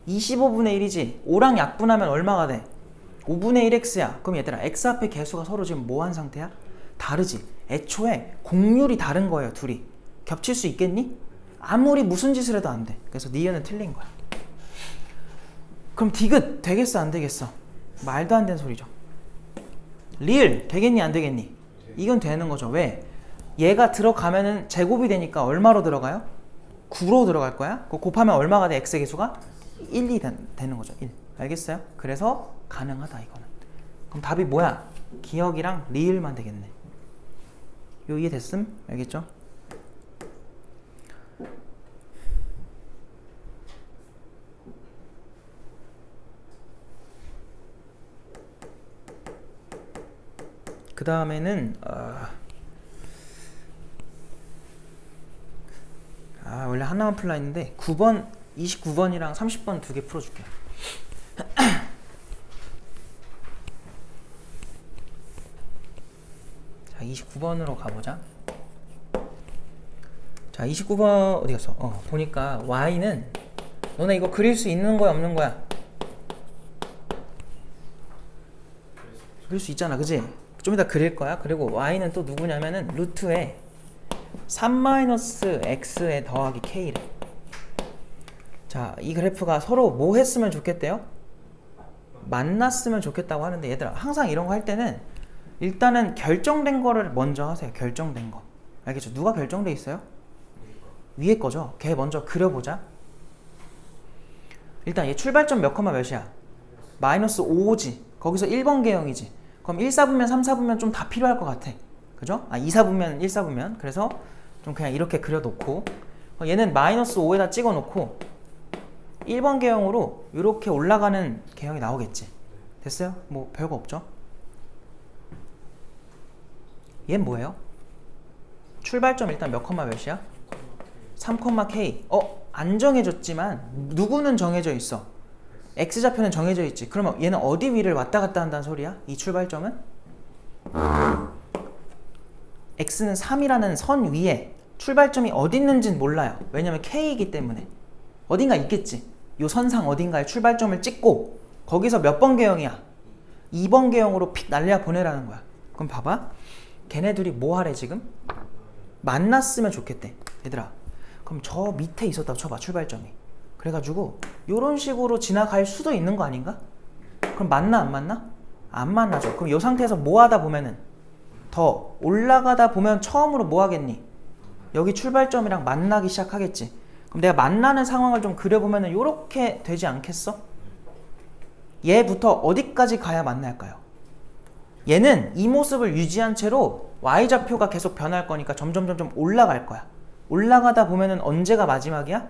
25분의 1이지. 5랑 약분하면 얼마가 돼? 5분의 1x야. 그럼 얘들아 x 앞에 개수가 서로 지금 뭐 한 상태야? 다르지. 애초에 공률이 다른 거예요. 둘이. 겹칠 수 있겠니? 아무리 무슨 짓을 해도 안 돼. 그래서 니은은 틀린 거야. 그럼 디귿 되겠어 안 되겠어? 말도 안 되는 소리죠. 리을 되겠니 안 되겠니? 이건 되는 거죠. 왜? 얘가 들어가면은 제곱이 되니까 얼마로 들어가요? 9로 들어갈 거야. 그거 곱하면 얼마가 돼? x의 개수가 1이 되는 거죠. 1. 알겠어요? 그래서 가능하다 이거는. 그럼 답이 뭐야? 기억이랑 리을만 되겠네. 요 이해됐음? 알겠죠? 그 다음에는 원래 하나만 풀라 했는데 9번, 29번이랑 30번 두 개 풀어줄게요. 자, 29번으로 가보자. 자, 29번 어디 갔어? 보니까 y는 너네 이거 그릴 수 있는 거야 없는 거야? 그릴 수 있잖아, 그지? 좀 이따 그릴 거야. 그리고 y는 또 누구냐면은 루트에 3-x에 더하기 k래. 자, 이 그래프가 서로 뭐 했으면 좋겠대요? 만났으면 좋겠다고 하는데 얘들아, 항상 이런 거 할 때는 일단은 결정된 거를 먼저 하세요. 결정된 거. 알겠죠? 누가 결정돼 있어요? 위에 거죠? 걔 먼저 그려보자. 일단 얘 출발점 몇 컴마 몇이야? 마이너스 5지. 거기서 1번 개형이지. 그럼 1사분면 3사분면 좀 다 필요할 것 같아. 그죠? 2사분면 1사분면. 그래서 좀 그냥 이렇게 그려놓고 얘는 마이너스 5에다 찍어놓고 1번 개형으로 이렇게 올라가는 개형이 나오겠지. 됐어요? 뭐 별거 없죠? 얘는 뭐예요? 출발점 일단 몇 컴마 몇이야? 3, k. 안 정해졌지만 누구는 정해져 있어? x좌표는 정해져 있지. 그러면 얘는 어디 위를 왔다 갔다 한다는 소리야? 이 출발점은? x는 3이라는 선 위에 출발점이 어디 있는지는 몰라요. 왜냐면 k이기 때문에. 어딘가 있겠지. 요 선상 어딘가에 출발점을 찍고 거기서 몇 번 개형이야? 2번 개형으로 픽 날려 보내라는 거야. 그럼 봐봐. 걔네들이 뭐 하래 지금? 만났으면 좋겠대. 얘들아, 그럼 저 밑에 있었다고 쳐봐. 출발점이. 그래가지고 요런 식으로 지나갈 수도 있는 거 아닌가? 그럼 만나 안 만나? 안 만나죠. 그럼 요 상태에서 뭐 하다 보면은 더 올라가다 보면 처음으로 뭐 하겠니? 여기 출발점이랑 만나기 시작하겠지. 그럼 내가 만나는 상황을 좀 그려보면은 요렇게 되지 않겠어? 얘부터 어디까지 가야 만날까요? 얘는 이 모습을 유지한 채로 y좌표가 계속 변할 거니까 점점 올라갈 거야. 올라가다 보면은 언제가 마지막이야?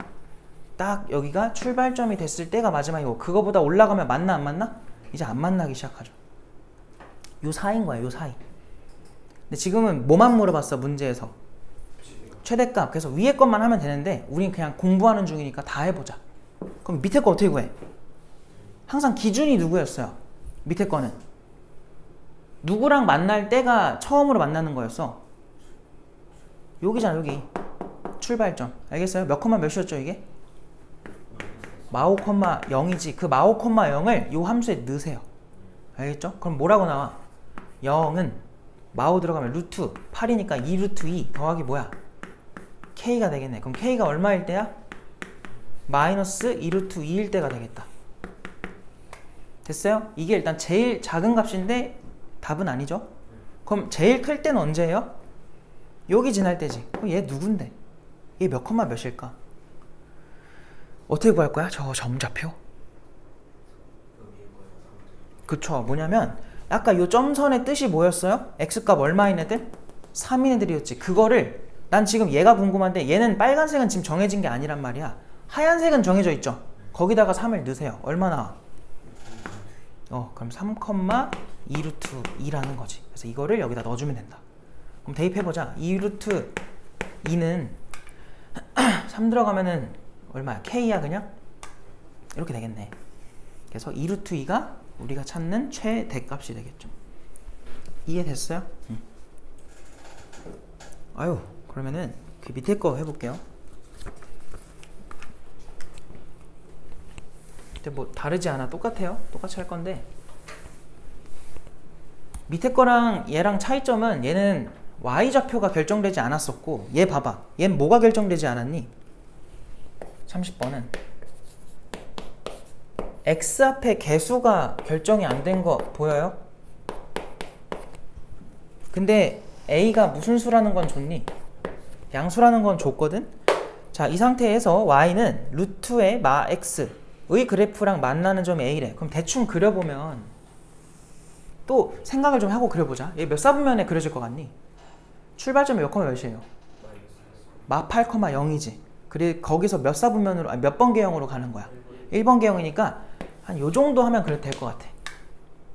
딱 여기가 출발점이 됐을 때가 마지막이고, 그거보다 올라가면 만나 안 만나? 이제 안 만나기 시작하죠. 요 사이인 거야, 요 사이. 근데 지금은 뭐만 물어봤어, 문제에서? 최대값. 그래서 위에 것만 하면 되는데 우린 그냥 공부하는 중이니까 다 해보자. 그럼 밑에 거 어떻게 구해? 항상 기준이 누구였어요? 밑에 거는 누구랑 만날 때가 처음으로 만나는 거였어. 여기잖아, 여기. 출발점. 알겠어요? 몇 컴마 몇이었죠, 이게? 마오 컴마 0이지. 그 마오 컴마 0을 요 함수에 넣으세요. 알겠죠? 그럼 뭐라고 나와? 0은 마오 들어가면 루트 8이니까 2 루트 2 더하기 뭐야? k가 되겠네. 그럼 k가 얼마일 때야? 마이너스 2 루트 2일 때가 되겠다. 됐어요? 이게 일단 제일 작은 값인데 답은 아니죠? 그럼 제일 클 때는 언제예요? 여기 지날 때지. 그럼 얘 누군데? 얘 몇 컴마 몇일까? 어떻게 구할 거야? 저 점좌표? 그쵸. 뭐냐면 아까 요 점선의 뜻이 뭐였어요? x값 얼마인 애들? 3인 애들이었지. 그거를 난 지금 얘가 궁금한데 얘는 빨간색은 지금 정해진 게 아니란 말이야. 하얀색은 정해져 있죠. 거기다가 3을 넣으세요. 얼마 나와? 그럼 3, 2 루트 2라는 거지. 그래서 이거를 여기다 넣어주면 된다. 그럼 대입해보자. 2 루트 2는 3 들어가면은 얼마야? k야 그냥? 이렇게 되겠네. 그래서 2 루트 2가 우리가 찾는 최대값이 되겠죠. 이해됐어요? 아유, 그러면은 그 밑에 거 해볼게요. 근데 뭐 다르지 않아. 똑같아요. 똑같이 할 건데 밑에 거랑 얘랑 차이점은 얘는 y좌표가 결정되지 않았었고, 얘 봐봐. 얘는 뭐가 결정되지 않았니? 30번은 x 앞에 개수가 결정이 안 된 거 보여요? 근데 a가 무슨 수라는 건 줬니? 양수라는 건 줬거든? 자, 이 상태에서 y는 루트의 마 x의 그래프랑 만나는 점이 a래. 그럼 대충 그려보면 또 생각을 좀 하고 그려보자. 얘 몇 사분면에 그려질 것 같니? 출발점이 몇 컴마 몇이에요? 마 8,0이지. 그리고 거기서 몇 사분면으로, 아니 몇 번 개형으로 가는 거야? 1번 개형이니까 한 요 정도 하면 그래도 될 것 같아.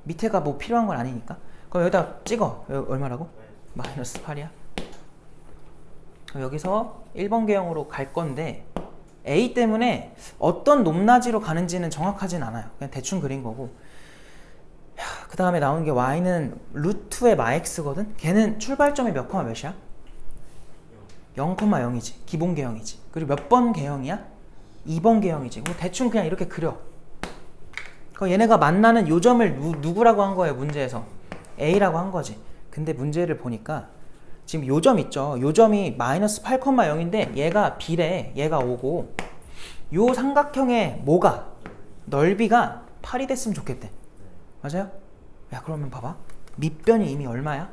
밑에가 뭐 필요한 건 아니니까. 그럼 여기다 찍어. 여기 얼마라고? 마이너스 8이야. 여기서 1번 개형으로 갈 건데 a 때문에 어떤 높낮이로 가는지는 정확하진 않아요. 그냥 대충 그린 거고. 그 다음에 나오는 게 y는 루트의 마 x거든? 걔는 출발점이 몇 컴마 몇이야? 0,0이지. 기본 개형이지. 그리고 몇 번 개형이야? 2번 개형이지. 대충 그냥 이렇게 그려. 그럼 얘네가 만나는 요 점을 누구라고 한 거예요? 문제에서 a라고 한 거지. 근데 문제를 보니까 지금 요 점 있죠? 요 점이 마이너스 8,0인데 얘가 b래. 얘가 5고 요 삼각형의 뭐가? 넓이가 8이 됐으면 좋겠대. 맞아요? 야, 그러면 봐봐. 밑변이 이미 얼마야?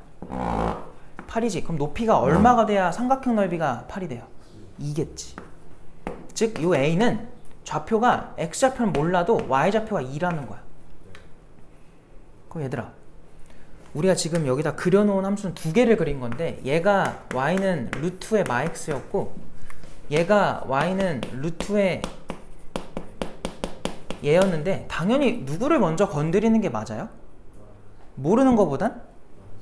8이지. 그럼 높이가 얼마가 돼야 삼각형 넓이가 8이 돼요? 2겠지. 즉, 요 a는 좌표가 x좌표는 몰라도 y좌표가 2라는 거야. 그럼 얘들아, 우리가 지금 여기다 그려놓은 함수는 두 개를 그린 건데 얘가 y는 루트의 마 x였고 얘가 y는 루트의 얘였는데 당연히 누구를 먼저 건드리는 게 맞아요? 모르는 것보단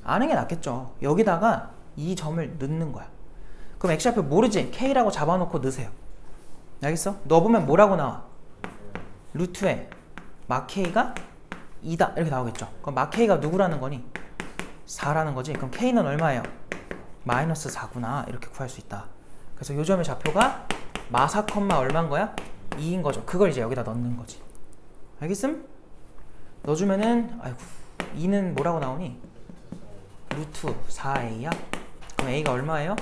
아는 게 낫겠죠. 여기다가 이 점을 넣는 거야. 그럼 x좌표 모르지? k라고 잡아놓고 넣으세요. 알겠어? 넣어보면 뭐라고 나와? 루트에 마 k가 2다 이렇게 나오겠죠. 그럼 마 k가 누구라는 거니? 4라는 거지. 그럼 k는 얼마예요? 마이너스 4구나. 이렇게 구할 수 있다. 그래서 요 점의 좌표가 마 4, 얼마인 거야? 2인 거죠. 그걸 이제 여기다 넣는 거지. 알겠음? 넣어주면은 아이고 2는 뭐라고 나오니? 루트 4a야? 그럼 a가 얼마예요?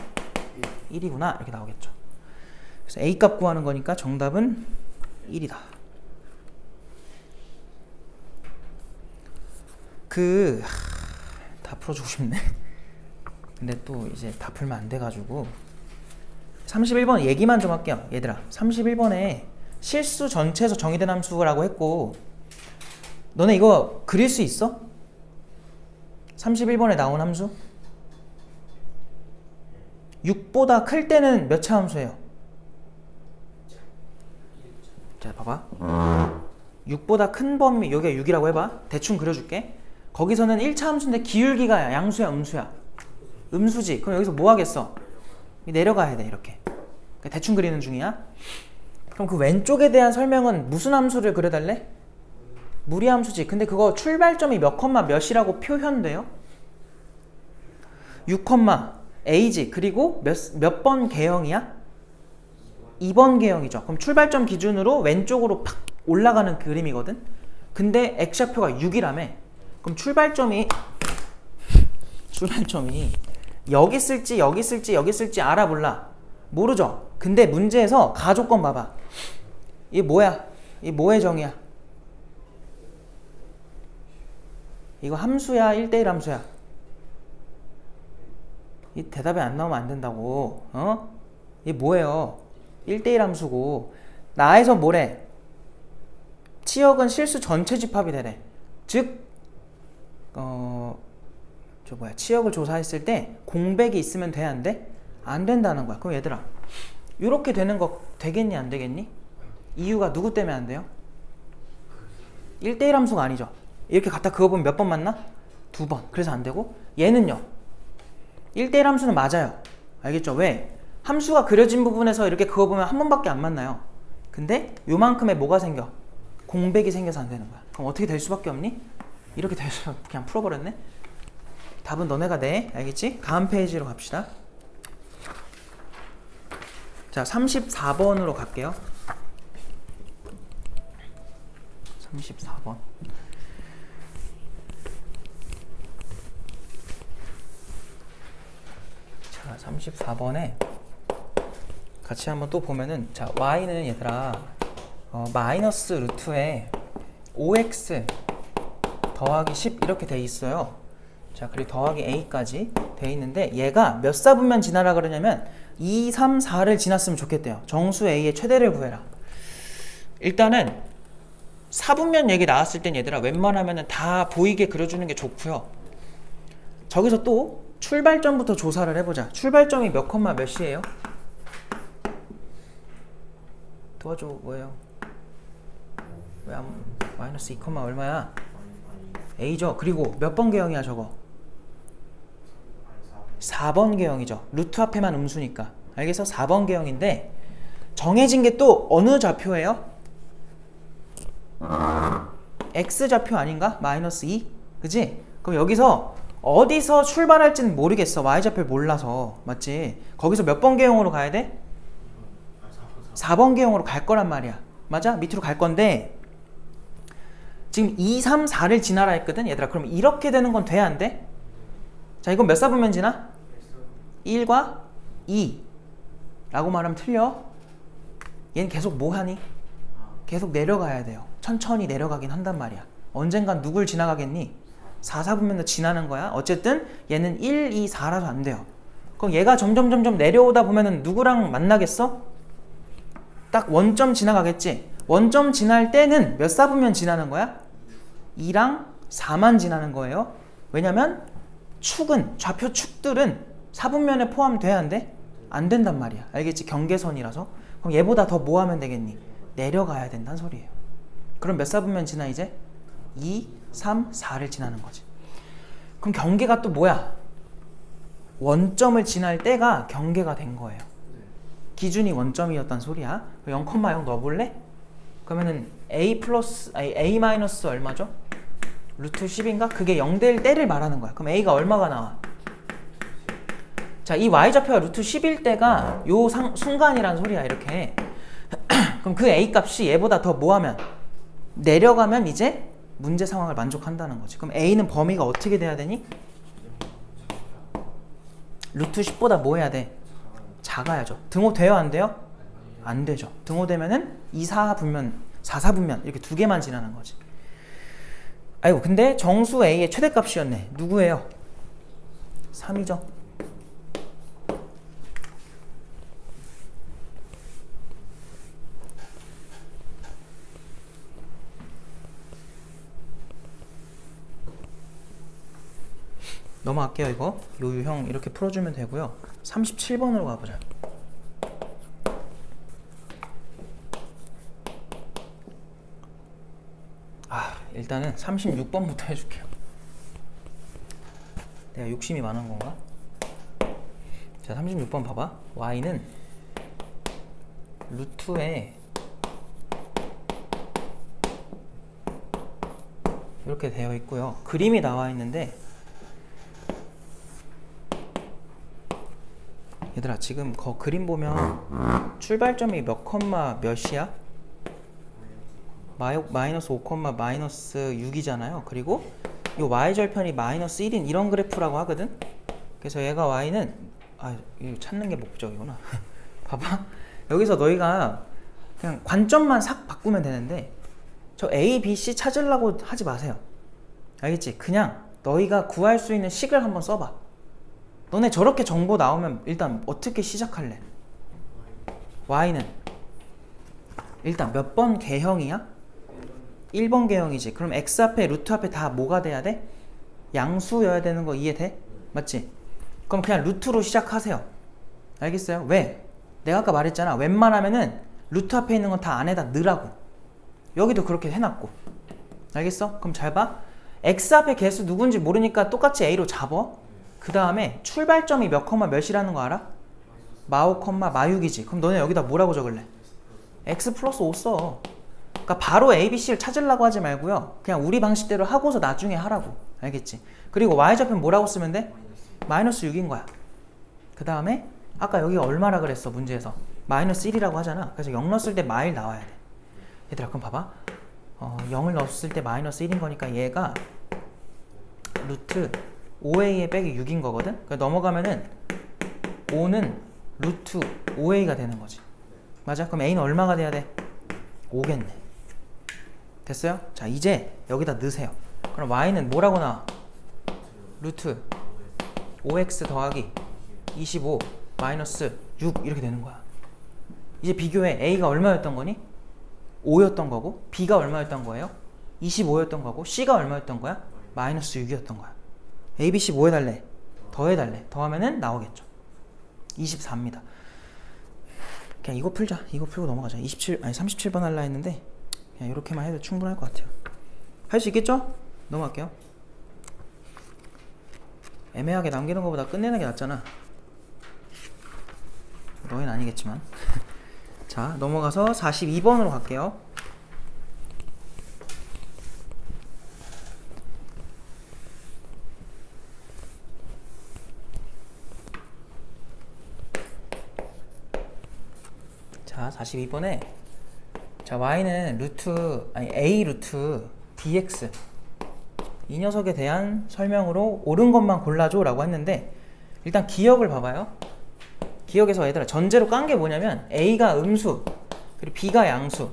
1이구나. 이렇게 나오겠죠. 그래서 a 값 구하는 거니까 정답은 1이다. 다 풀어주고 싶네. 근데 또 이제 다 풀면 안 돼가지고 31번 얘기만 좀 할게요. 얘들아, 31번에 실수 전체에서 정의된 함수라고 했고 너네 이거 그릴 수 있어? 31번에 나온 함수? 6보다 클 때는 몇 차 함수예요? 자, 봐봐. 6보다 큰 범위, 여기가 6이라고 해봐. 대충 그려줄게. 거기서는 1차 함수인데 기울기가 양수야, 음수야? 음수지. 그럼 여기서 뭐 하겠어? 내려가야 돼, 이렇게. 대충 그리는 중이야. 그럼 그 왼쪽에 대한 설명은 무슨 함수를 그려달래? 무리함수지. 근데 그거 출발점이 몇 컴마 몇이라고 표현돼요? 6, a지. 그리고 몇 번 개형이야? 2번 개형이죠. 그럼 출발점 기준으로 왼쪽으로 팍 올라가는 그림이거든? 근데 x좌표가 6이라며. 그럼 출발점이 여기 쓸지 여기 쓸지 여기 쓸지 알아 몰라? 모르죠? 근데 문제에서 가조건 봐봐. 이게 뭐야? 이게 뭐의 정의야? 이거 함수야? 1대1 함수야? 이 대답이 안 나오면 안 된다고. 어? 이게 뭐예요? 1대1 함수고 나에서 뭐래? 치역은 실수 전체 집합이 되래. 즉 치역을 조사했을 때 공백이 있으면 돼? 안 돼? 안 된다는 거야. 그럼 얘들아, 이렇게 되는 거 되겠니? 안 되겠니? 이유가 누구 때문에 안 돼요? 1대1 함수가 아니죠. 이렇게 갖다 그어보면 몇 번 맞나? 2번. 그래서 안 되고, 얘는요 1대1 함수는 맞아요. 알겠죠? 왜? 함수가 그려진 부분에서 이렇게 그어보면 한 번밖에 안 만나요. 근데 요만큼의 뭐가 생겨? 공백이 생겨서 안 되는 거야. 그럼 어떻게 될 수밖에 없니? 이렇게 돼서 그냥 풀어버렸네? 답은 너네가 내. 알겠지? 다음 페이지로 갑시다. 자, 34번으로 갈게요. 34번. 자, 34번에 같이 한번 또 보면은, 자, y는 얘들아 마이너스 루트에 5x 더하기 10 이렇게 돼 있어요. 자, 그리고 더하기 a까지 돼 있는데 얘가 몇 사분면 지나라 그러냐면 2, 3, 4를 지났으면 좋겠대요. 정수 a의 최대를 구해라. 일단은 4분면 얘기 나왔을 땐 얘들아 웬만하면 다 보이게 그려주는 게 좋고요. 저기서 또 출발점부터 조사를 해보자. 출발점이 몇 컴마 몇이에요? 도와줘. 뭐예요? 왜 마이너스 2 컴마 얼마야? a죠. 그리고 몇 번 개형이야 저거? 4번 개형이죠. 루트 앞에만 음수니까. 알겠어? 4번 개형인데 정해진 게 또 어느 좌표예요? x좌표 아닌가? 마이너스 2? 그지? 그럼 여기서 어디서 출발할지는 모르겠어. y좌표를 몰라서. 맞지? 거기서 몇 번 개형으로 가야 돼? 4번 개형으로 갈 거란 말이야. 맞아? 밑으로 갈 건데 지금 2, 3, 4를 지나라 했거든? 얘들아 그럼 이렇게 되는 건 돼? 안 돼? 자, 이건 몇 사분면 지나? 1과 2 라고 말하면 틀려. 얘는 계속 뭐 하니? 계속 내려가야 돼요. 천천히 내려가긴 한단 말이야. 언젠간 누굴 지나가겠니? 4, 4분면도 지나는 거야. 어쨌든 얘는 1, 2, 4라서 안 돼요. 그럼 얘가 점점 내려오다 보면은 누구랑 만나겠어? 딱 원점 지나가겠지? 원점 지날 때는 몇 사분면 지나는 거야? 2랑 4만 지나는 거예요. 왜냐면 축은, 좌표 축들은 4분면에 포함돼야 안 돼? 안 된단 말이야. 알겠지? 경계선이라서. 그럼 얘보다 더 뭐 하면 되겠니? 내려가야 된다는 소리예요. 그럼 몇 사분면 지나 이제? 2, 3, 4를 지나는 거지. 그럼 경계가 또 뭐야? 원점을 지날 때가 경계가 된 거예요. 기준이 원점이었단 소리야. 0,0 넣어볼래? 그러면은 a 마이너스 얼마죠? 루트 10인가? 그게 0될 때를 말하는 거야. 그럼 a가 얼마가 나와? 자, 이 y좌표가 루트 10일 때가 요 순간이란 소리야. 이렇게. 그럼 그 a 값이 얘보다 더 뭐하면? 내려가면 이제 문제 상황을 만족한다는 거지. 그럼 a는 범위가 어떻게 돼야 되니? 루트 10보다 뭐 해야 돼? 작아야죠. 등호 돼요? 안 돼요? 안 되죠. 등호 되면은 2, 4분면, 4, 4분면 이렇게 두 개만 지나는 거지. 아이고, 근데 정수 a의 최대값이었네. 누구예요? 3이죠. 넘어갈게요. 이거 요 유형 이렇게 풀어주면 되고요. 37번으로 가보자. 일단은 36번부터 해줄게요. 내가 욕심이 많은 건가? 자, 36번 봐봐. y는 루트에 이렇게 되어 있고요. 그림이 나와 있는데 얘들아 지금 그림 보면 출발점이 몇 컴마 몇이야? 마이너스 5 컴마 마이너스 6이잖아요. 그리고 이 y절편이 마이너스 1인 이런 그래프라고 하거든. 그래서 얘가 y는 이거 찾는 게 목적이구나. 봐봐. 여기서 너희가 그냥 관점만 싹 바꾸면 되는데 저 a, b, c 찾으려고 하지 마세요. 알겠지? 그냥 너희가 구할 수 있는 식을 한번 써봐. 너네 저렇게 정보 나오면 일단 어떻게 시작할래? y는 일단 몇 번 개형이야? 1번 개형이지. 그럼 x 앞에 루트 앞에 다 뭐가 돼야 돼? 양수여야 되는 거 이해돼? 맞지? 그럼 그냥 루트로 시작하세요. 알겠어요? 왜? 내가 아까 말했잖아. 웬만하면은 루트 앞에 있는 건 다 안에다 넣으라고. 여기도 그렇게 해놨고. 알겠어? 그럼 잘 봐. x 앞에 개수 누군지 모르니까 똑같이 a로 잡어. 그 다음에 출발점이 몇 컴마 몇이라는 거 알아? 마5 컴마 마6이지. 그럼 너네 여기다 뭐라고 적을래? x 플러스 5 써. 그러니까 바로 a, b, c를 찾으려고 하지 말고요. 그냥 우리 방식대로 하고서 나중에 하라고. 알겠지? 그리고 y좌표는 뭐라고 쓰면 돼? 마이너스 6인 거야. 그 다음에 아까 여기가 얼마라 그랬어 문제에서? 마이너스 1이라고 하잖아. 그래서 0 넣었을 때 마1 나와야 돼. 얘들아 그럼 봐봐. 0을 넣었을 때 마이너스 1인 거니까 얘가 루트 5a 빼기 6인 거거든? 그러니까 넘어가면은 5는 루트 5a가 되는 거지. 맞아? 그럼 a는 얼마가 돼야 돼? 5겠네. 됐어요? 자, 이제 여기다 넣으세요. 그럼 y는 뭐라고 나와? 루트 5x 더하기 25 마이너스 6 이렇게 되는 거야. 이제 비교해. a가 얼마였던 거니? 5였던 거고 b가 얼마였던 거예요? 25였던 거고 C가 얼마였던 거야? 마이너스 6이었던 거야. A, B, C 뭐 해달래? 더해달래. 더하면은 나오겠죠. 24입니다. 그냥 이거 풀자. 이거 풀고 넘어가자. 37번 할라 했는데 그냥 이렇게만 해도 충분할 것 같아요. 할 수 있겠죠? 넘어갈게요. 애매하게 남기는 것보다 끝내는 게 낫잖아. 너희는 아니겠지만. 자, 넘어가서 42번으로 갈게요. 자, 42번에 자, y는 a 루트 dx 이 녀석에 대한 설명으로 옳은 것만 골라줘 라고 했는데 일단 기억을 봐봐요. 기억에서 얘들아 전제로 깐 게 뭐냐면 a가 음수 그리고 b가 양수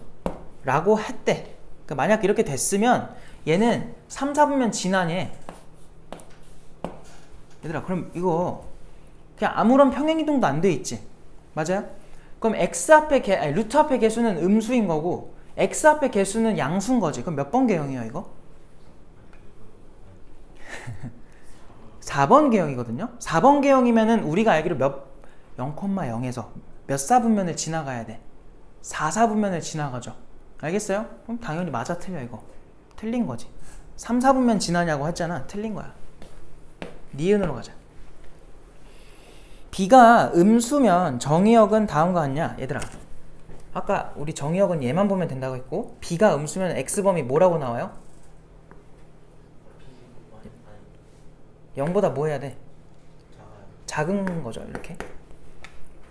라고 했대. 그러니까 만약 이렇게 됐으면 얘는 3, 4분면 진하니 얘들아 그럼 이거 그냥 아무런 평행이동도 안 돼 있지. 맞아요? 그럼 x 앞에 루트 앞에 개수는 음수인 거고 x 앞에 개수는 양수인 거지. 그럼 몇 번 개형이야 이거? 4번 개형이거든요. 4번 개형이면은 우리가 알기로 0,0에서 몇 사분면을 지나가야 돼? 4사분면을 지나가죠. 알겠어요? 그럼 당연히 맞아 틀려 이거. 틀린 거지. 3, 4분면 지나냐고 했잖아. 틀린 거야. 니은으로 가자. B가 음수면 정의역은 다음과 같냐? 얘들아 아까 우리 정의역은 얘만 보면 된다고 했고 B가 음수면 X범위 뭐라고 나와요? 0보다 뭐 해야 돼? 작은 거죠 이렇게.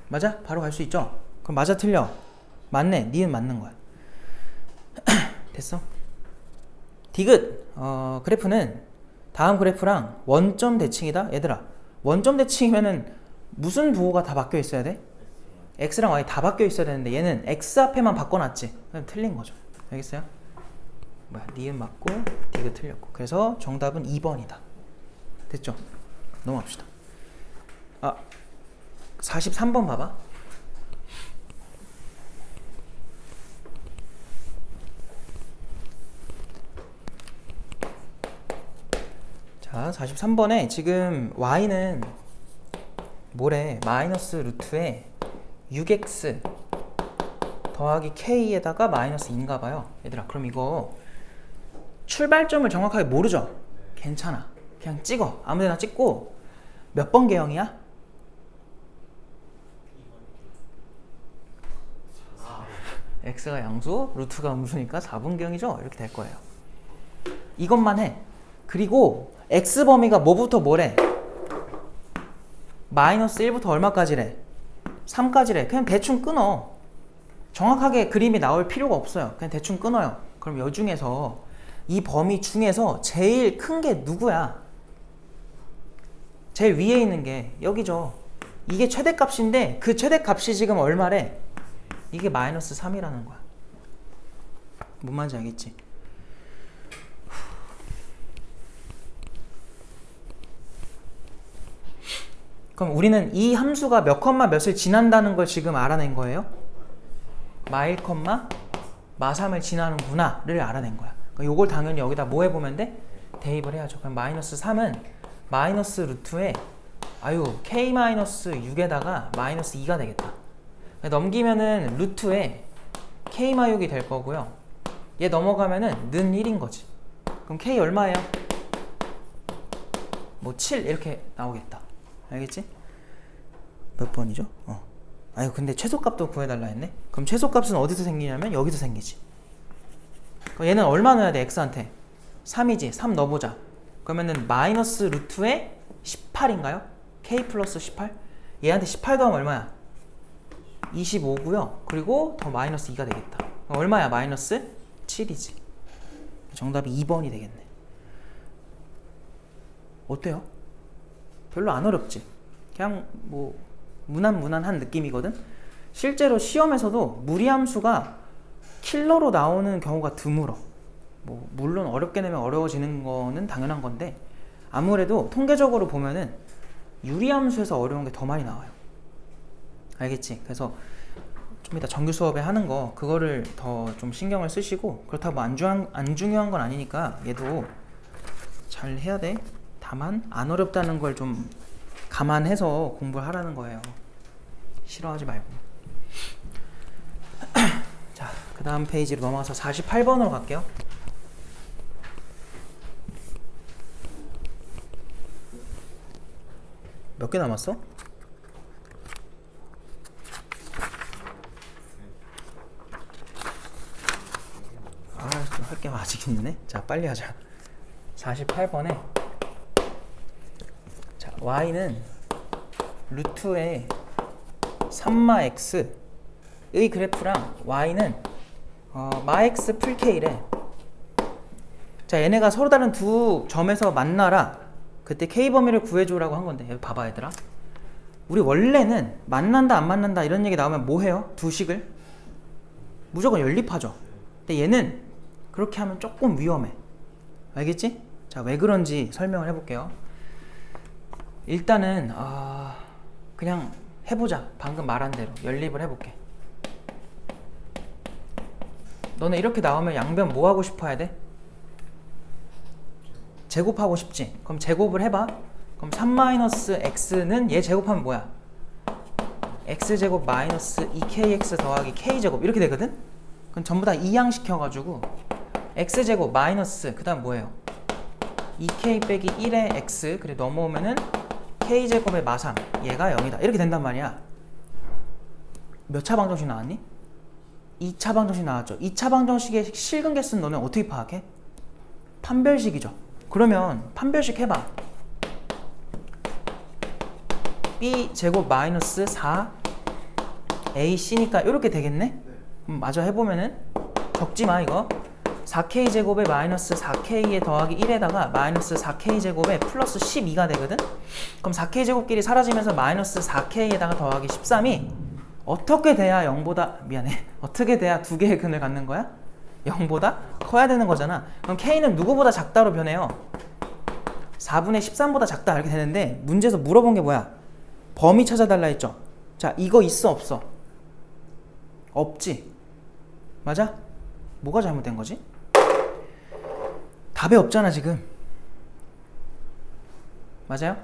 맞아? 바로 갈 수 있죠? 그럼 맞아 틀려? 맞네. 니은 맞는 거야. 됐어? 디귿 그래프는 다음 그래프랑 원점 대칭이다. 얘들아 원점 대칭이면은 무슨 부호가 다 바뀌어 있어야 돼? x랑 y 다 바뀌어 있어야 되는데 얘는 x 앞에만 바꿔놨지. 그럼 틀린 거죠. 알겠어요? 뭐야 니은 맞고 디귿 틀렸고. 그래서 정답은 2번이다. 됐죠? 넘어갑시다. 43번 봐봐. 자, 43번에 지금 y는 뭐래? 마이너스 루트에 6x 더하기 k에다가 마이너스 2인가 봐요. 얘들아 그럼 이거 출발점을 정확하게 모르죠? 괜찮아. 그냥 찍어. 아무데나 찍고 몇 번 개형이야? x가 양수, 루트가 음수니까 4분 개형이죠? 이렇게 될 거예요. 이것만 해. 그리고 x범위가 뭐부터 뭐래? 마이너스 1부터 얼마까지래? 3까지래. 그냥 대충 끊어. 정확하게 그림이 나올 필요가 없어요. 그냥 대충 끊어요. 그럼 여 중에서 이 범위 중에서 제일 큰 게 누구야? 제일 위에 있는 게 여기죠. 이게 최대값인데 그 최대값이 지금 얼마래? 이게 마이너스 3이라는 거야. 뭔 말인지 알겠지? 그럼 우리는 이 함수가 몇 컴마 몇을 지난다는 걸 지금 알아낸 거예요? 마 1, 마 3을 지나는구나 를 알아낸 거야. 그러니까 요걸 당연히 여기다 뭐 해보면 돼? 대입을 해야죠. 그럼 마이너스 3은 마이너스 루트에 k-6에다가 마이너스 2가 되겠다. 넘기면은 루트에 k-6이 될 거고요. 얘 넘어가면은 는 1인 거지. 그럼 k 얼마예요? 뭐 7 이렇게 나오겠다. 알겠지? 몇 번이죠? 근데 최소값도 구해달라 했네? 그럼 최소값은 어디서 생기냐면 여기서 생기지. 그럼 얘는 얼마 넣어야 돼? x한테 3이지. 3 넣어보자. 그러면은 마이너스 루트에 18인가요? k 플러스 18? 얘한테 18 더하면 얼마야? 25고요. 그리고 더 마이너스 2가 되겠다. 그럼 얼마야? 마이너스 7이지. 정답이 2번이 되겠네. 어때요? 별로 안 어렵지? 그냥 뭐 무난한 느낌이거든? 실제로 시험에서도 무리함수가 킬러로 나오는 경우가 드물어. 뭐 물론 어렵게 내면 어려워지는 거는 당연한 건데 아무래도 통계적으로 보면은 유리함수에서 어려운 게 더 많이 나와요. 알겠지? 그래서 좀 이따 정규 수업에 하는 거 그거를 더 좀 신경을 쓰시고, 그렇다고 뭐 안 중요한 건 아니니까 얘도 잘 해야 돼. 다만 안 어렵다는 걸 좀 감안해서 공부를 하라는 거예요. 싫어하지 말고. 자, 그 다음 페이지로 넘어가서 48번으로 갈게요. 몇 개 남았어? 좀 할 게 아직 있네. 자, 빨리 하자. 48번에 자, y는 루트의 3마 x의 그래프랑 y는 마 x 풀 k래. 자, 얘네가 서로 다른 두 점에서 만나라. 그때 k 범위를 구해줘라고 한 건데, 여기 봐봐 얘들아. 우리 원래는 만난다 안 만난다 이런 얘기 나오면 뭐 해요? 두 식을 무조건 연립하죠. 근데 얘는 그렇게 하면 조금 위험해. 알겠지? 자, 왜 그런지 설명을 해볼게요. 일단은 그냥 해보자. 방금 말한 대로 연립을 해볼게. 너네 이렇게 나오면 양변 뭐 하고 싶어 해야 돼? 제곱하고 싶지? 그럼 제곱을 해봐. 그럼 3-x는 얘 제곱하면 뭐야? x제곱 마이너스 2kx 더하기 k제곱 이렇게 되거든? 그럼 전부 다 이항시켜가지고 x제곱 마이너스 그 다음 뭐예요? 2k 빼기 1의 x 그래 넘어오면은 k제곱의 마삼 얘가 0이다 이렇게 된단 말이야. 몇 차 방정식 나왔니? 2차 방정식 나왔죠. 2차 방정식의 실근 개수는 너는 어떻게 파악해? 판별식이죠. 그러면 판별식 해봐. b제곱 마이너스 4 ac니까 이렇게 되겠네? 마저 해보면은 적지마 이거 4k제곱에 마이너스 4k에 더하기 1에다가 마이너스 4k제곱에 플러스 12가 되거든? 그럼 4k제곱끼리 사라지면서 마이너스 4k에다가 더하기 13이 어떻게 돼야 0보다 미안해 어떻게 돼야 두 개의 근을 갖는 거야? 0보다 커야 되는 거잖아. 그럼 k는 누구보다 작다로 변해요? 4분의 13보다 작다 이렇게 되는데 문제에서 물어본 게 뭐야? 범위 찾아달라 했죠? 자, 이거 있어 없어? 없지? 맞아? 뭐가 잘못된 거지? 답이 없잖아 지금. 맞아요?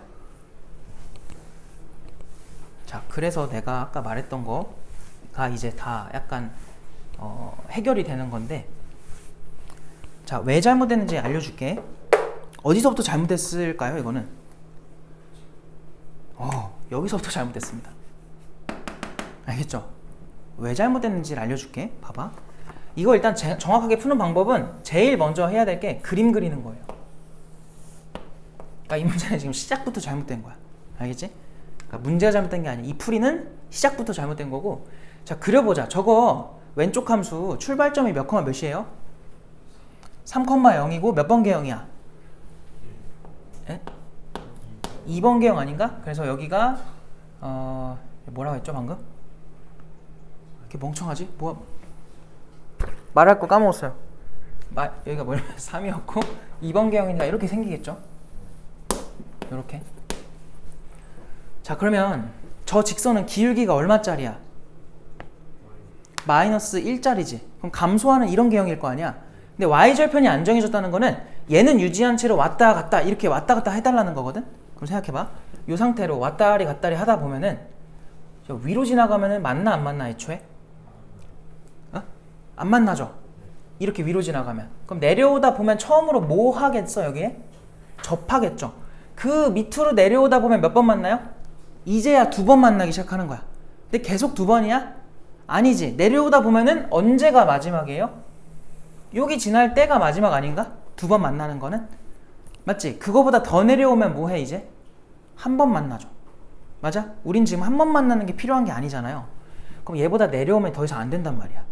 자, 그래서 내가 아까 말했던 거가 이제 다 약간 해결이 되는 건데, 자, 왜 잘못됐는지 알려줄게. 어디서부터 잘못됐을까요? 이거는 여기서부터 잘못됐습니다. 알겠죠? 왜 잘못됐는지를 알려줄게. 봐봐. 이거 일단 정확하게 푸는 방법은 제일 먼저 해야 될 게 그림 그리는 거예요. 그러니까 이 문제는 지금 시작부터 잘못된 거야. 알겠지? 그러니까 문제가 잘못된 게 아니야. 이 풀이는 시작부터 잘못된 거고. 자, 그려보자. 저거 왼쪽 함수 출발점이 몇 컴마 몇이에요? 3,0이고 몇 번 개형이야? 에? 2번 개형 아닌가? 그래서 여기가 뭐라고 했죠 방금? 이렇게 멍청하지? 뭐 말할 거 까먹었어요. 여기가 뭐냐면 3이었고 2번 개형이니까 이렇게 생기겠죠? 이렇게. 자, 그러면 저 직선은 기울기가 얼마짜리야? 마이너스 1짜리지. 그럼 감소하는 이런 개형일 거 아니야? 근데 y절편이 안 정해졌다는 거는 얘는 유지한 채로 왔다 갔다 이렇게 왔다 갔다 해달라는 거거든? 그럼 생각해봐. 이 상태로 왔다리 갔다리 하다 보면은 위로 지나가면은 만나 안 만나 애초에? 안 만나죠? 이렇게 위로 지나가면. 그럼 내려오다 보면 처음으로 뭐 하겠어 여기에? 접하겠죠. 그 밑으로 내려오다 보면 몇 번 만나요? 이제야 두 번 만나기 시작하는 거야. 근데 계속 두 번이야? 아니지. 내려오다 보면은 언제가 마지막이에요? 여기 지날 때가 마지막 아닌가? 두 번 만나는 거는? 맞지? 그거보다 더 내려오면 뭐 해 이제? 한 번 만나죠. 맞아? 우린 지금 한 번 만나는 게 필요한 게 아니잖아요. 그럼 얘보다 내려오면 더 이상 안 된단 말이야.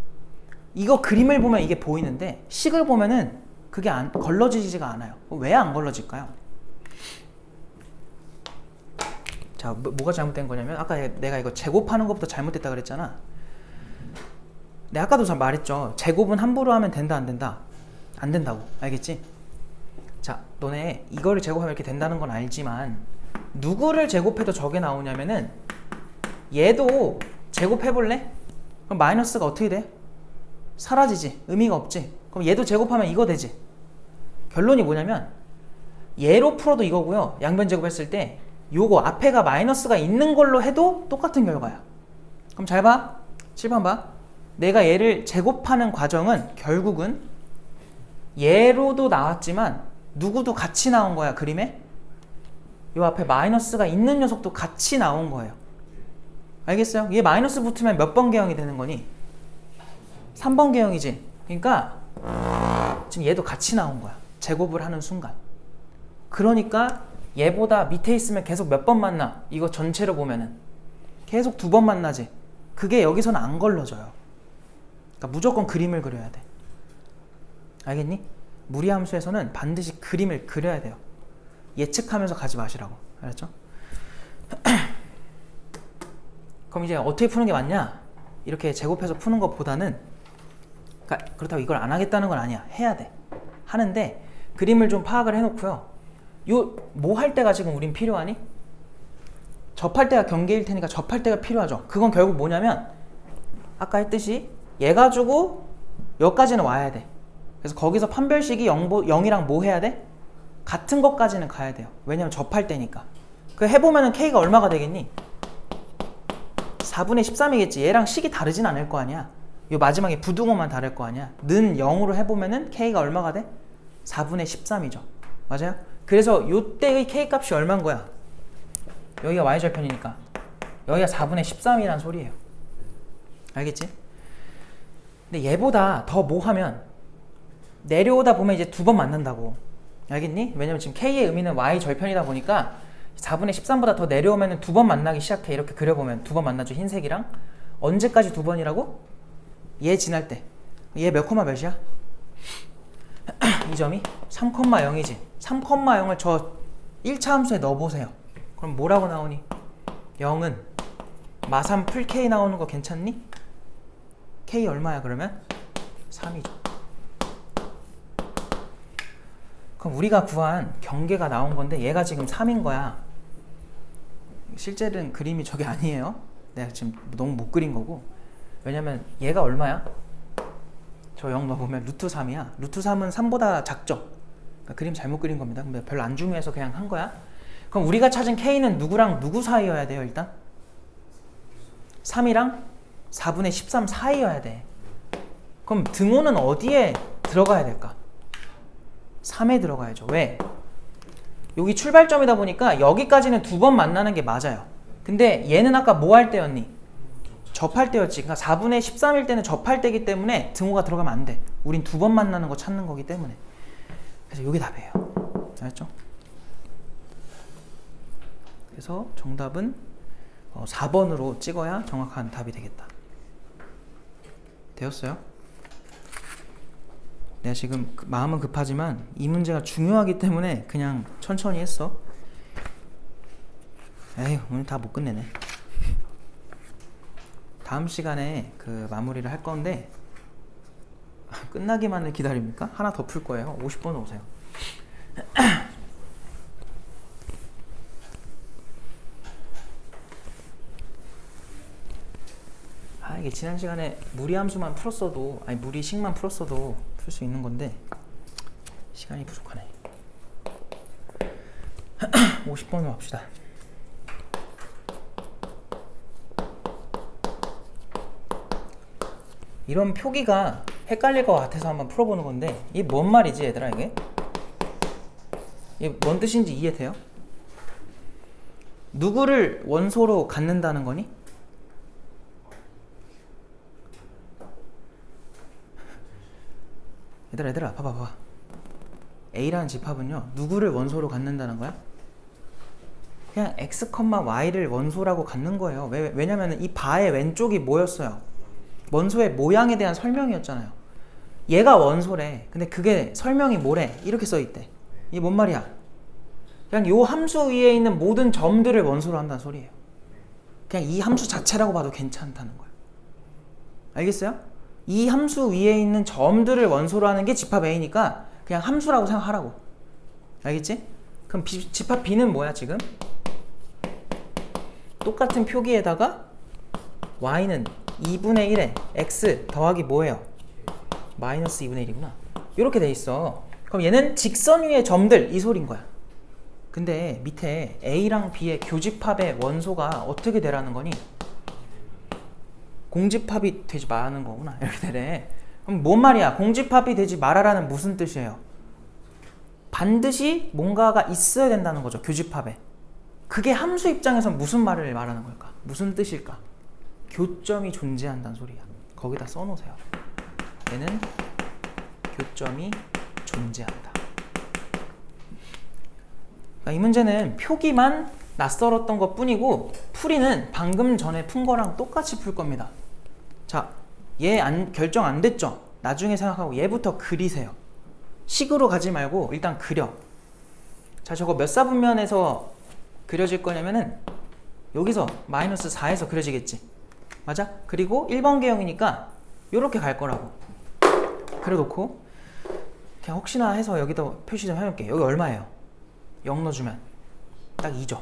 이거 그림을 보면 이게 보이는데 식을 보면은 그게 걸러지지가 않아요. 왜 안 걸러질까요? 자, 뭐가 잘못된 거냐면 아까 내가 이거 제곱하는 것부터 잘못됐다 그랬잖아. 내가 아까도 말했죠. 제곱은 함부로 하면 된다 안 된다? 안 된다고. 알겠지? 자, 너네 이거를 제곱하면 이렇게 된다는 건 알지만 누구를 제곱해도 저게 나오냐면은 얘도 제곱해볼래? 그럼 마이너스가 어떻게 돼? 사라지지. 의미가 없지. 그럼 얘도 제곱하면 이거 되지. 결론이 뭐냐면 얘로 풀어도 이거고요. 양변 제곱했을 때 요거 앞에가 마이너스가 있는 걸로 해도 똑같은 결과야. 그럼 잘 봐. 7번 봐. 내가 얘를 제곱하는 과정은 결국은 얘로도 나왔지만 누구도 같이 나온 거야. 그림에 요 앞에 마이너스가 있는 녀석도 같이 나온 거예요. 알겠어요? 얘 마이너스 붙으면 몇 번 개형이 되는 거니? 3번 개형이지. 그러니까 지금 얘도 같이 나온 거야. 제곱을 하는 순간. 그러니까 얘보다 밑에 있으면 계속 몇 번 만나? 이거 전체로 보면은 계속 2번 만나지. 그게 여기서는 안 걸러져요. 그러니까 무조건 그림을 그려야 돼. 알겠니? 무리함수에서는 반드시 그림을 그려야 돼요. 예측하면서 가지 마시라고. 알았죠? 그럼 이제 어떻게 푸는 게 맞냐? 이렇게 제곱해서 푸는 것보다는, 그러니까 그렇다고 이걸 안 하겠다는 건 아니야. 해야 돼. 하는데 그림을 좀 파악을 해놓고요. 요 뭐 할 때가 지금 우린 필요하니? 접할 때가 경계일 테니까 접할 때가 필요하죠. 그건 결국 뭐냐면 아까 했듯이 얘 가지고 여기까지는 와야 돼. 그래서 거기서 판별식이 0이랑 뭐 해야 돼? 같은 것까지는 가야 돼요. 왜냐면 접할 때니까. 그 해보면은 K가 얼마가 되겠니? 4분의 13이겠지. 얘랑 식이 다르진 않을 거 아니야. 요 마지막에 부등호만 다를 거 아니야. 는 0으로 해보면은 K가 얼마가 돼? 4분의 13이죠. 맞아요? 그래서 요때의 K값이 얼마인 거야? 여기가 Y절편이니까 여기가 4분의 13이란 소리예요. 알겠지? 근데 얘보다 더 뭐 하면 내려오다 보면 이제 2번 만난다고. 알겠니? 왜냐면 지금 K의 의미는 Y절편이다 보니까 4분의 13보다 더 내려오면 2번 만나기 시작해. 이렇게 그려보면 2번 만나죠. 흰색이랑. 언제까지 2번이라고? 얘 지날 때. 얘 몇 콤마 몇이야? 이 점이 3,0이지. 3,0을 저 1차 함수에 넣어보세요. 그럼 뭐라고 나오니? 0은 마3 풀 K 나오는 거 괜찮니? K 얼마야 그러면? 3이죠. 그럼 우리가 구한 경계가 나온 건데 얘가 지금 3인 거야. 실제는 그림이 저게 아니에요. 내가 지금 너무 못 그린 거고. 왜냐면 얘가 얼마야? 저 0 넣어보면 루트 3이야. 루트 3은 3보다 작죠? 그러니까 그림 잘못 그린 겁니다. 근데 별로 안 중요해서 그냥 한 거야. 그럼 우리가 찾은 K는 누구랑 누구 사이여야 돼요 일단? 3이랑 4분의 13 사이여야 돼. 그럼 등호는 어디에 들어가야 될까? 3에 들어가야죠. 왜? 여기 출발점이다 보니까 여기까지는 2번 만나는 게 맞아요. 근데 얘는 아까 뭐 할 때였니? 접할 때였지. 그러니까 4분의 13일 때는 접할 때이기 때문에 등호가 들어가면 안 돼. 우린 2번 만나는 거 찾는 거기 때문에. 그래서 이게 답이에요. 알았죠? 그래서 정답은 4번으로 찍어야 정확한 답이 되겠다. 되었어요? 내가 지금 마음은 급하지만 이 문제가 중요하기 때문에 그냥 천천히 했어. 에휴, 오늘 다 못 끝내네. 다음 시간에 그 마무리를 할 건데 끝나기만을 기다립니까? 하나 더 풀 거예요. 50번 오세요. 이게 지난 시간에 무리함수만 풀었어도, 아니 무리식만 풀었어도 풀 수 있는 건데 시간이 부족하네. 50번으로 합시다. 이런 표기가 헷갈릴 것 같아서 한번 풀어보는 건데 이게 뭔 말이지 얘들아 이게? 이게 뭔 뜻인지 이해돼요? 누구를 원소로 갖는다는 거니? 얘들아 봐봐. A라는 집합은요 누구를 원소로 갖는다는 거야? 그냥 x, y를 원소라고 갖는 거예요. 왜냐면 이 바의 왼쪽이 뭐였어요? 원소의 모양에 대한 설명이었잖아요. 얘가 원소래. 근데 그게 설명이 뭐래? 이렇게 써있대. 이게 뭔 말이야? 그냥 요 함수 위에 있는 모든 점들을 원소로 한다는 소리예요. 그냥 이 함수 자체라고 봐도 괜찮다는 거예요. 알겠어요? 이 함수 위에 있는 점들을 원소로 하는 게 집합 A니까 그냥 함수라고 생각하라고. 알겠지? 그럼 집합 B는 뭐야 지금? 똑같은 표기에다가 y는 2분의 1에 x 더하기 뭐예요? 마이너스 2분의 1이구나. 이렇게 돼 있어. 그럼 얘는 직선 위의 점들 이 소린 거야. 근데 밑에 A랑 B의 교집합의 원소가 어떻게 되라는 거니? 공집합이 되지 말라는 거구나. 이렇게 되네. 그럼 뭔 말이야? 공집합이 되지 말아라는 무슨 뜻이에요? 반드시 뭔가가 있어야 된다는 거죠. 교집합에. 그게 함수 입장에서 무슨 말을 말하는 걸까? 무슨 뜻일까? 교점이 존재한다는 소리야. 거기다 써놓으세요. 얘는 교점이 존재한다. 이 문제는 표기만 낯설었던 것 뿐이고 풀이는 방금 전에 푼 거랑 똑같이 풀 겁니다. 자, 얘 결정 안 됐죠? 나중에 생각하고 얘부터 그리세요. 식으로 가지 말고 일단 그려. 자, 저거 몇 사분면에서 그려질 거냐면은 여기서 마이너스 4에서 그려지겠지. 맞아? 그리고 1번 개형이니까 요렇게 갈 거라고. 그려놓고 그냥 혹시나 해서 여기다 표시 좀 해놓을게. 여기 얼마예요? 0 넣어주면 딱 2죠.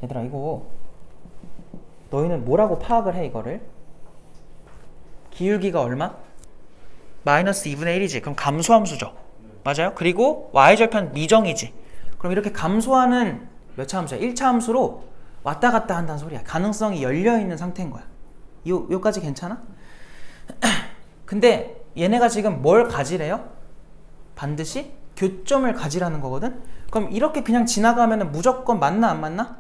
얘들아 이거 너희는 뭐라고 파악을 해 이거를? 기울기가 얼마? 마이너스 2분의 1이지. 그럼 감소함수죠. 맞아요? 그리고 y절편 미정이지. 그럼 이렇게 감소하는 몇 차 함수야? 1차 함수로 왔다 갔다 한다는 소리야. 가능성이 열려있는 상태인 거야. 요까지 괜찮아? 근데 얘네가 지금 뭘 가지래요? 반드시 교점을 가지라는 거거든? 그럼 이렇게 그냥 지나가면 무조건 맞나 안 맞나?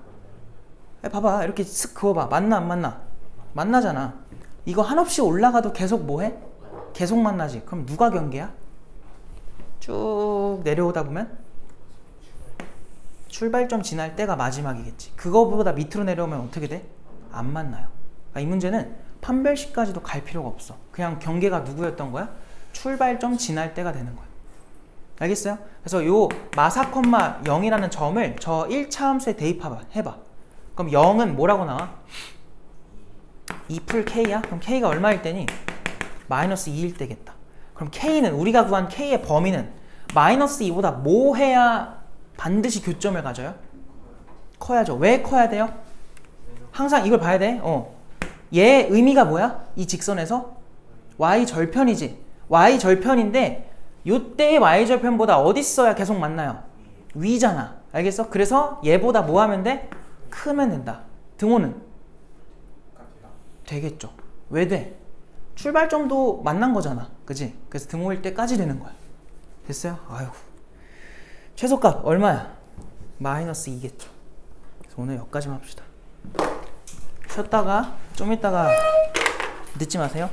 봐봐 이렇게 쓱 그어봐. 맞나 안 맞나? 만나잖아. 이거 한없이 올라가도 계속 뭐해? 계속 만나지. 그럼 누가 경계야? 쭉 내려오다 보면 출발점 지날 때가 마지막이겠지. 그거보다 밑으로 내려오면 어떻게 돼? 안 만나요. 그러니까 이 문제는 판별식까지도 갈 필요가 없어. 그냥 경계가 누구였던 거야? 출발점 지날 때가 되는 거야. 알겠어요? 그래서 요 마사, 0이라는 점을 저 1차 함수에 대입해봐. 그럼 0은 뭐라고 나와? 2풀 K야? 그럼 K가 얼마일 때니? 마이너스 2일 때겠다. 그럼 K는 우리가 구한 K의 범위는 마이너스 2보다 뭐 해야 반드시 교점을 가져요? 커야죠. 왜 커야 돼요? 항상 이걸 봐야 돼. 얘 의미가 뭐야? 이 직선에서 y절편이지. y절편인데 요때의 y절편보다 어디 있어야 계속 만나요? 위잖아. 알겠어? 그래서 얘보다 뭐 하면 돼? 크면 된다. 등호는? 되겠죠. 왜 돼? 출발점도 만난 거잖아. 그지? 그래서 등호일 때까지 되는 거야. 됐어요? 아이고. 최소값 얼마야? 마이너스 2겠죠. 그래서 오늘 여기까지만 합시다. 쉬었다가 좀 이따가 늦지 마세요.